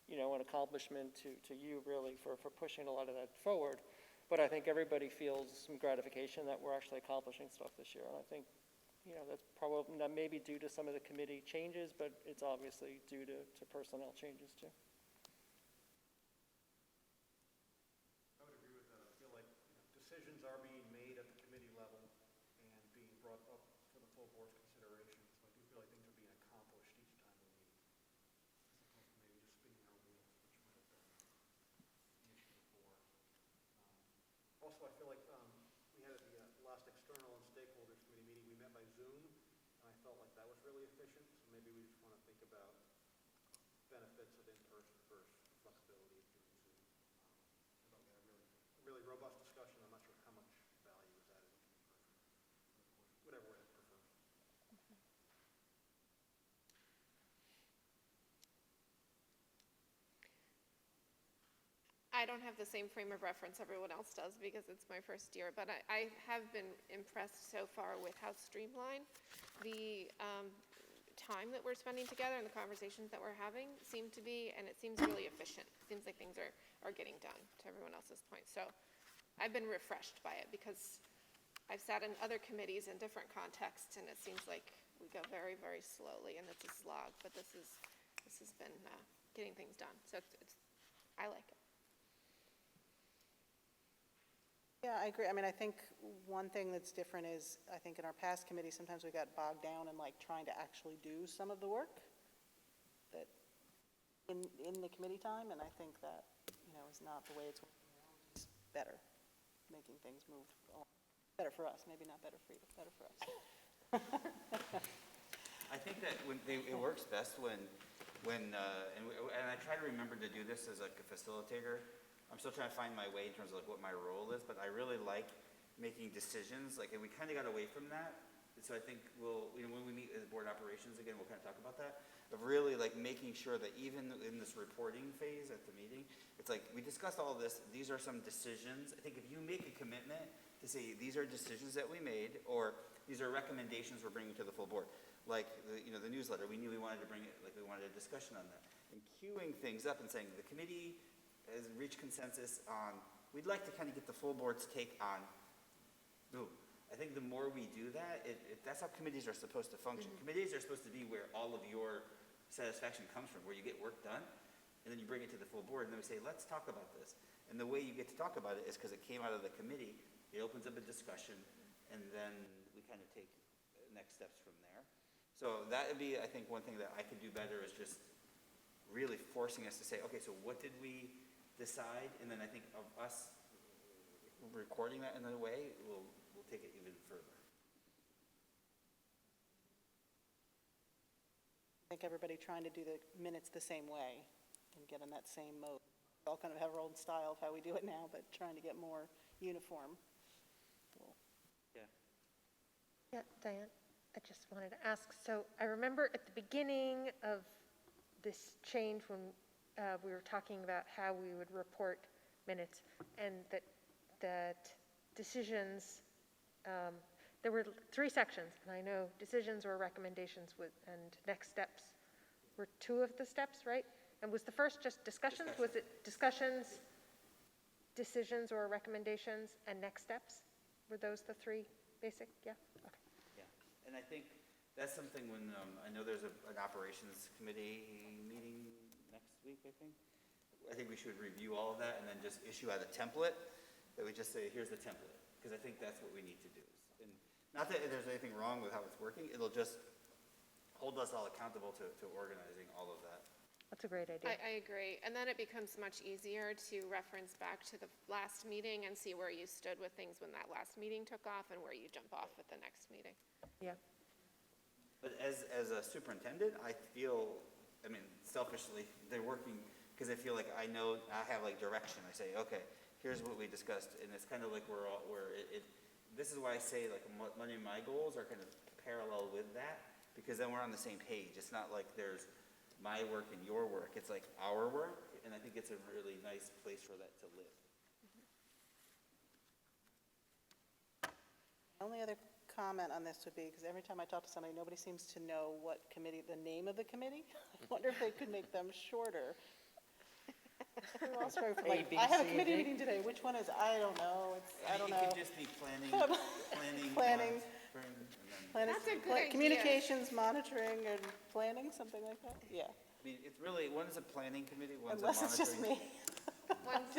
an accomplishment to you really for pushing a lot of that forward. But I think everybody feels some gratification that we're actually accomplishing stuff this year. And I think, that's probably not maybe due to some of the committee changes, but it's obviously due to personnel changes too. I would agree with that. I feel like decisions are being made at the committee level and being brought up for the full board's consideration. So I do feel like things are being accomplished each time we meet, as opposed to maybe just spinning our wheels, which might have been an issue before. Also, I feel like we had at the last external and stakeholders committee meeting, we met by Zoom, and I felt like that was really efficient. So maybe we just want to think about benefits of in-person versus flexibility of doing Zoom. I thought we had a really robust discussion. I'm not sure how much value is added in person. But of course, whatever way it prefers. I don't have the same frame of reference everyone else does because it's my first year, but I have been impressed so far with how streamlined the time that we're spending together and the conversations that we're having seem to be, and it seems really efficient. It seems like things are getting done, to everyone else's point. So I've been refreshed by it because I've sat in other committees in different contexts, and it seems like we go very, very slowly, and it's a slog, but this has been getting things done. So I like it. Yeah, I agree. I mean, I think one thing that's different is, I think in our past committee, sometimes we got bogged down in like trying to actually do some of the work that in the committee time, and I think that, is not the way it's working now. It's better, making things move along. Better for us, maybe not better for you, better for us. I think that it works best when and I try to remember to do this as like a facilitator. I'm still trying to find my way in terms of like what my role is, but I really like making decisions. Like, and we kind of got away from that. So I think when we meet as board operations again, we'll kind of talk about that. Of really like making sure that even in this reporting phase at the meeting, it's like we discussed all of this. These are some decisions. I think if you make a commitment to say these are decisions that we made, or these are recommendations we're bringing to the full board, like the newsletter. We knew we wanted to bring it. Like we wanted a discussion on that, and queuing things up and saying the committee has reached consensus on, we'd like to kind of get the full board's take on, I think the more we do that, that's how committees are supposed to function. Mm-hmm. Committees are supposed to be where all of your satisfaction comes from, where you get work done, and then you bring it to the full board, and then we say, let's talk about this. And the way you get to talk about it is because it came out of the committee, it opens up a discussion, and then we kind of take next steps from there. So that would be, I think, one thing that I could do better is just really forcing us to say, okay, so what did we decide? And then I think of us recording that in a way, we'll take it even further. I think everybody trying to do the minutes the same way and get in that same mode. We all kind of have our own style of how we do it now, but trying to get more uniform. Yeah, Diane, I just wanted to ask, so I remember at the beginning of this change when we were talking about how we would report minutes, and that decisions, there were 3 sections, and I know decisions or recommendations and next steps were 2 of the steps, right? And was the first just discussions? Was it discussions, decisions or recommendations, and next steps? Were those the 3 basic? Yeah? Okay. Yeah, and I think that's something when, I know there's an operations committee meeting next week, I think. I think we should review all of that and then just issue out a template that we just say, here's the template, because I think that's what we need to do. And not that there's anything wrong with how it's working, it'll just hold us all accountable to organizing all of that. That's a great idea. I agree. And then it becomes much easier to reference back to the last meeting and see where you stood with things when that last meeting took off and where you jump off at the next meeting. Yeah. But as a superintendent, I feel, I mean, selfishly, they're working, because I feel like I know, I have like direction. I say, okay, here's what we discussed, and it's kind of like this is why I say like many of my goals are kind of parallel with that, because then we're on the same page. It's not like there's my work and your work. It's like our work, and I think it's a really nice place for that to live. Only other comment on this would be, because every time I talk to somebody, nobody seems to know what committee, the name of the committee. I wonder if they could make them shorter. We're all sorry for, like, I have a committee meeting today, which one is, I don't know, it's, I don't know. It could just be planning, Planning. monitoring, and then, That's a good idea. Communications, monitoring, and planning, something like that, yeah. I mean, it's really, one's a planning committee, one's a Unless monitoring. it's just me. One's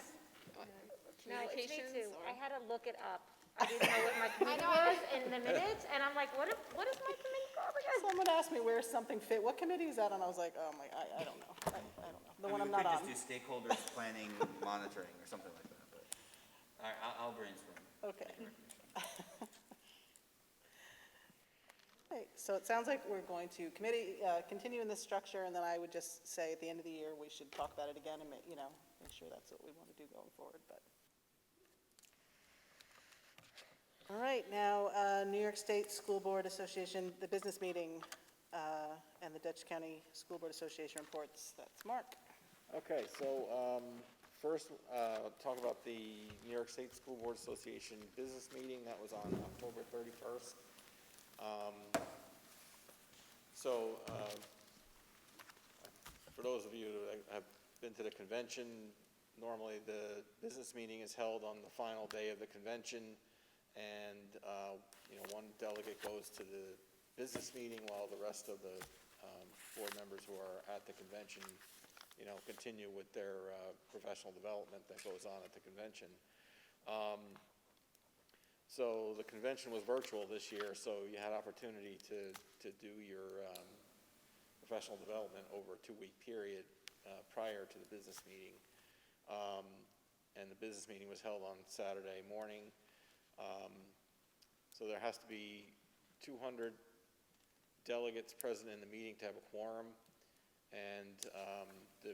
No, it's me communications too. or. I had to look it up. I didn't know what my committee was in the minutes, and I'm like, what is my committee called again? Someone asked me where something fit, what committee is that, and I was like, oh my, I don't know, I don't know, the one I'm not on. We could just do stakeholders, planning, monitoring, or something like that, but I'll brainstorm. Okay. Okay, so it sounds like we're going to continue in this structure, and then I would just say at the end of the year, we should talk about it again and make sure that's what we want to do going forward, but. All right, now, New York State School Board Association, the business meeting, and the Dutchess County School Board Association reports. That's Mark. Okay, so first, talk about the New York State School Board Association business meeting. That was on October 31st. For those of you who have been to the convention, normally the business meeting is held on the final day of the convention, and one delegate goes to the business meeting while the rest of the board members who are at the convention continue with their professional development that goes on at the convention. So the convention was virtual this year, so you had opportunity to do your professional development over a 2-week period prior to the business meeting. And the business meeting was held on Saturday morning. So there has to be 200 delegates present in the meeting to have a quorum, and the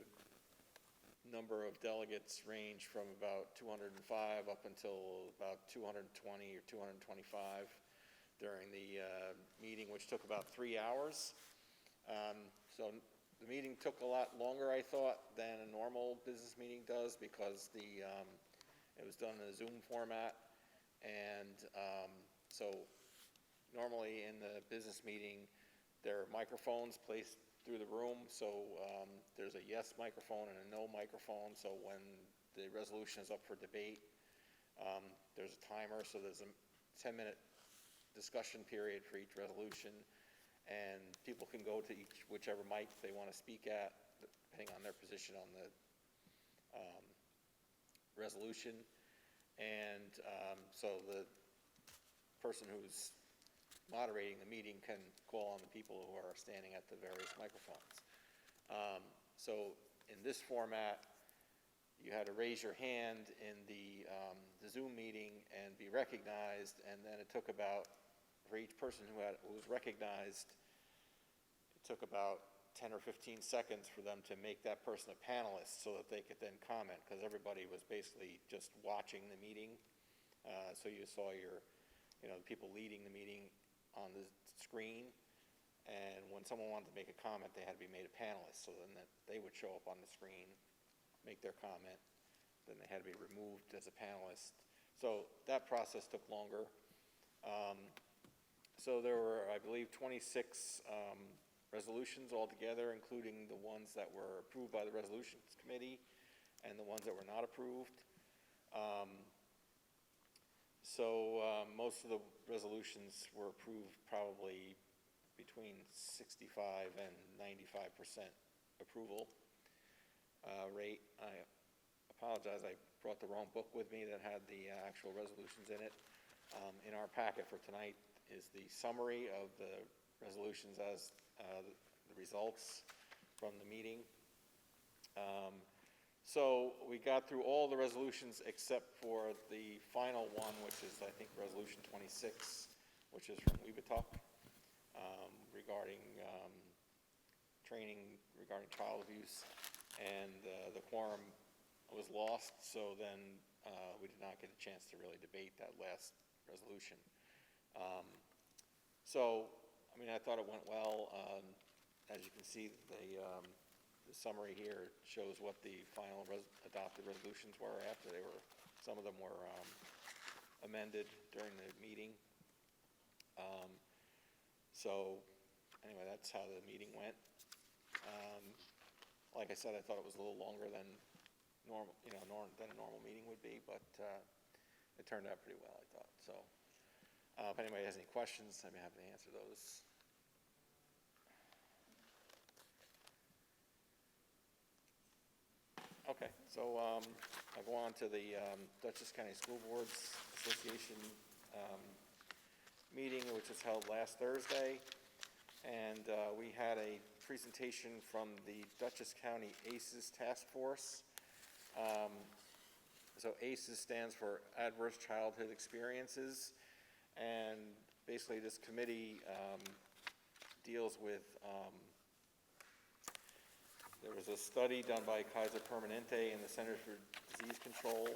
number of delegates range from about 205 up until about 220 or 225 during the meeting, which took about 3 hours. So the meeting took a lot longer, I thought, than a normal business meeting does, because it was done in a Zoom format. And so normally in the business meeting, there are microphones placed through the room. So there's a yes microphone and a no microphone. So when the resolution is up for debate, there's a timer. So there's a 10-minute discussion period for each resolution. And people can go to whichever mic they want to speak at, depending on their position on the resolution. And so the person who's moderating the meeting can call on the people who are standing at the various microphones. So in this format, you had to raise your hand in the Zoom meeting and be recognized, and then it took about, for each person who was recognized, it took about 10 or 15 seconds for them to make that person a panelist so that they could then comment, because everybody was basically just watching the meeting. So you saw the people leading the meeting on the screen, and when someone wanted to make a comment, they had to be made a panelist, so then they would show up on the screen, make their comment, then they had to be removed as a panelist. So that process took longer. So there were, I believe, 26 resolutions altogether, including the ones that were approved by the Resolutions Committee and the ones that were not approved. Most of the resolutions were approved probably between 65 and 95% approval rate. I apologize, I brought the wrong book with me that had the actual resolutions in it. In our packet for tonight is the summary of the resolutions as the results from the meeting. So we got through all the resolutions except for the final one, which is, I think, Resolution 26, which is from Weebatuck, regarding training regarding child abuse. And the quorum was lost, so then we did not get a chance to really debate that last resolution. So, I mean, I thought it went well. As you can see, the summary here shows what the final adopted resolutions were after they were, some of them were amended during the meeting. So, anyway, that's how the meeting went. Like I said, I thought it was a little longer than normal, than a normal meeting would be, but it turned out pretty well, I thought. So, if anybody has any questions, I'd be happy to answer those. Okay, so I'll go on to the Dutchess County School Boards Association meeting, which was held last Thursday. And we had a presentation from the Dutchess County ACEs Task Force. So ACEs stands for Adverse Childhood Experiences. And basically this committee deals with, there was a study done by Kaiser Permanente and the Centers for Disease Control.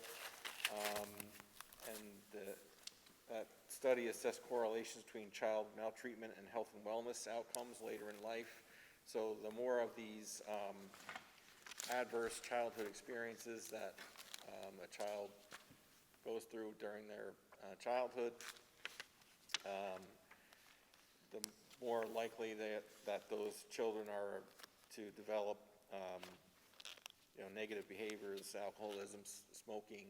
That study assessed correlations between child maltreatment and health and wellness outcomes later in life. So the more of these adverse childhood experiences that a child goes through during their childhood, the more likely that those children are to develop negative behaviors, alcoholism, smoking,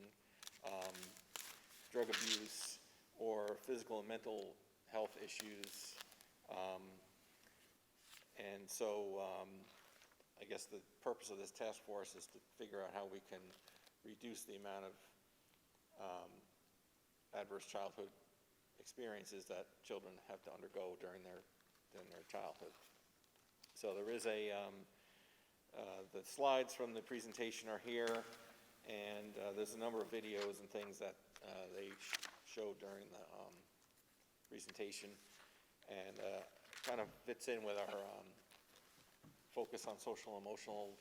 drug abuse, or physical and mental health issues. And so I guess the purpose of this task force is to figure out how we can reduce the amount of adverse childhood experiences that children have to undergo during their childhood. So there is the slides from the presentation are here, and there's a number of videos and things that they showed during the presentation, and kind of fits in with our focus on social and emotional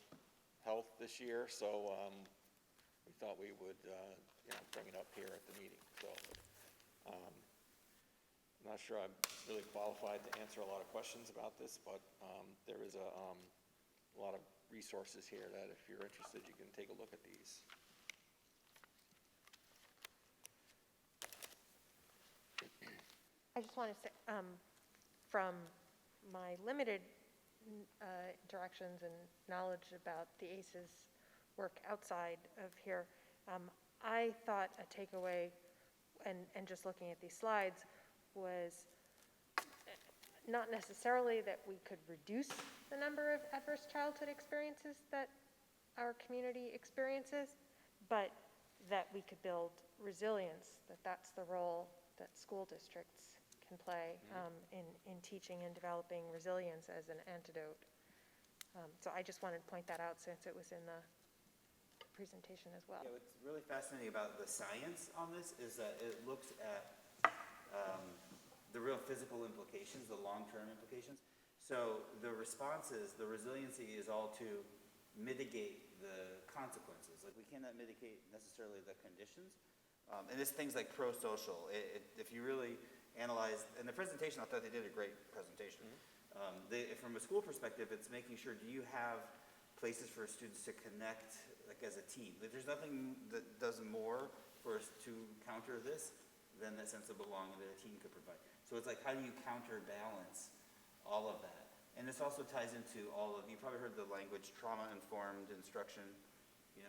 health this year. So we thought we would bring it up here at the meeting. So I'm not sure I'm really qualified to answer a lot of questions about this, but there is a lot of resources here that if you're interested, you can take a look at these. I just want to say, from my limited interactions and knowledge about the ACEs work outside of here, I thought a takeaway, and just looking at these slides, was not necessarily that we could reduce the number of adverse childhood experiences that our community experiences, but that we could build resilience, that's the role that school districts can play in teaching and developing resilience as an antidote. So I just wanted to point that out since it was in the presentation as well. Yeah, what's really fascinating about the science on this is that it looks at the real physical implications, the long-term implications. So the responses, the resiliency is all to mitigate the consequences. Like, we cannot mitigate necessarily the conditions. And it's things like pro-social. If you really analyze, and the presentation, I thought they did a great presentation. From a school perspective, it's making sure, do you have places for students to connect, like as a team? Like, there's nothing that does more for us to counter this than that sense of belonging that a team could provide. So it's like, how do you counterbalance all of that? And this also ties into all of, you probably heard the language trauma-informed instruction.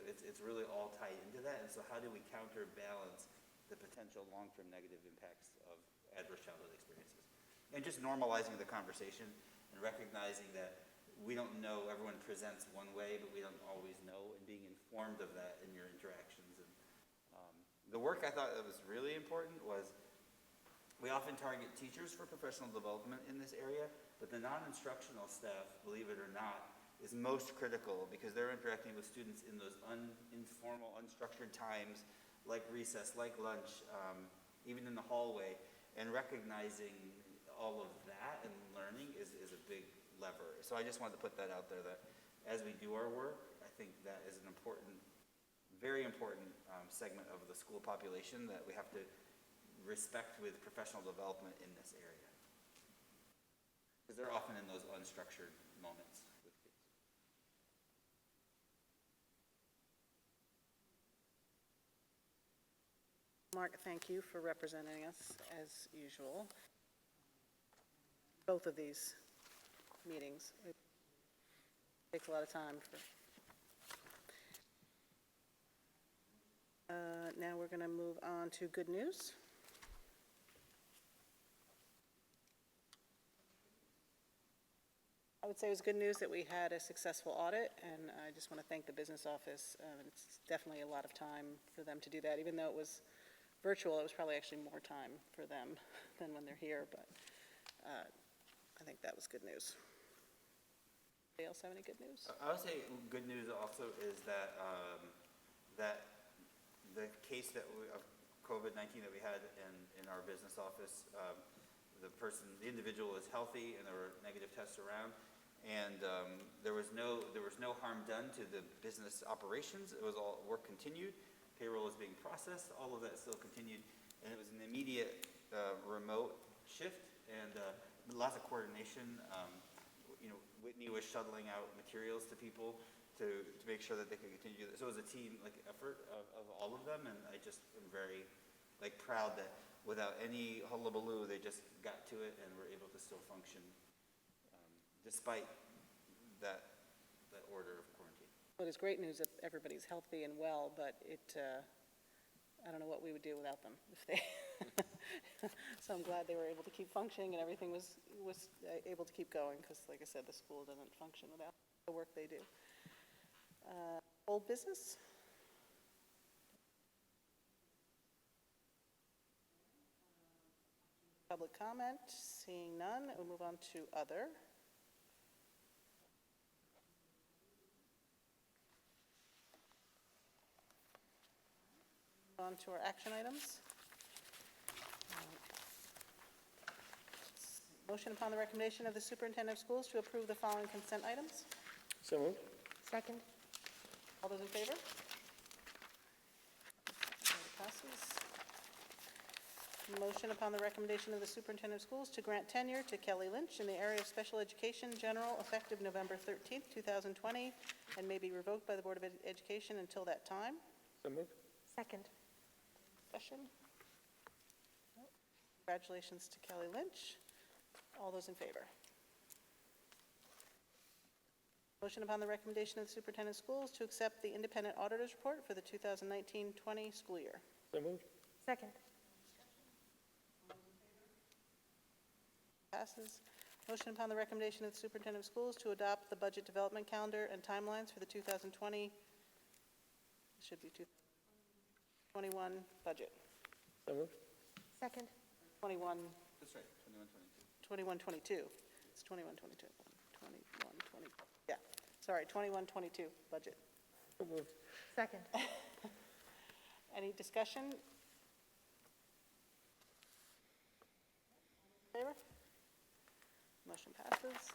It's really all tied into that. And so how do we counterbalance the potential long-term negative impacts of adverse childhood experiences? And just normalizing the conversation and recognizing that we don't know, everyone presents one way, but we don't always know, and being informed of that in your interactions. And the work I thought that was really important was, we often target teachers for professional development in this area, but the non-instructional staff, believe it or not, is most critical because they're interacting with students in those informal, unstructured times, like recess, like lunch, even in the hallway, and recognizing all of that and learning is a big lever. So I just wanted to put that out there, that as we do our work, I think that is an important, very important segment of the school population that we have to respect with professional development in this area. Because they're often in those unstructured moments with kids. Mark, thank you for representing us as usual. Both of these meetings. It takes a lot of time for. Now we're going to move on to good news. I would say it was good news that we had a successful audit, and I just want to thank the business office. It's definitely a lot of time for them to do that. Even though it was virtual, it was probably actually more time for them than when they're here, but I think that was good news. Anybody else have any good news? I would say good news also is that that the case of COVID-19 that we had in our business office, the individual is healthy, and there were negative tests around, and there was no harm done to the business operations. It was all work continued, payroll is being processed, all of that still continued, and it was an immediate remote shift and lots of coordination. Whitney was shuttling out materials to people to make sure that they could continue. So it was a team effort of all of them, and I just am very proud that without any hullabaloo, they just got to it and were able to still function despite that order of quarantine. Well, it's great news that everybody's healthy and well, but I don't know what we would do without them if they. So I'm glad they were able to keep functioning and everything was able to keep going, because like I said, the school doesn't function without the work they do. Old business? Public comment, seeing none, we'll move on to other. On to our action items. Motion upon the recommendation of the superintendent of schools to approve the following consent items. So moved. Second? All those in favor? Passes. Motion upon the recommendation of the superintendent of schools to grant tenure to Kelly Lynch in the area of special education general effective November 13th, 2020, and may be revoked by the Board of Education until that time. So moved. Second? Discussion? Congratulations to Kelly Lynch. All those in favor? Motion upon the recommendation of the superintendent of schools to accept the independent auditor's report for the 2019-20 school year. So moved. Second? Passes. Motion upon the recommendation of the superintendent of schools to adopt the budget development calendar and timelines for the 2020, should be 2021 budget. So moved. Second? 21, That's right, 21-22. 21-22. It's 21-22. 21-20. Yeah, sorry, 21-22 budget. So moved. Second? Any discussion? Favor? Motion passes.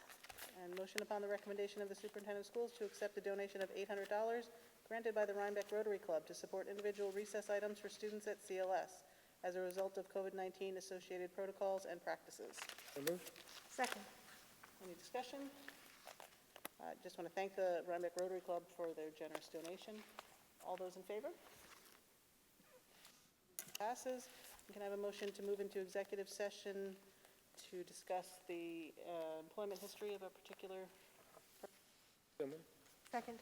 And motion upon the recommendation of the superintendent of schools to accept a donation of $800 granted by the Rhinebeck Rotary Club to support individual recess items for students at CLS as a result of COVID-19 associated protocols and practices. So moved. Second? Any discussion? I just want to thank the Rhinebeck Rotary Club for their generous donation. All those in favor? Passes. We can have a motion to move into executive session to discuss the employment history of a particular. So moved. Second?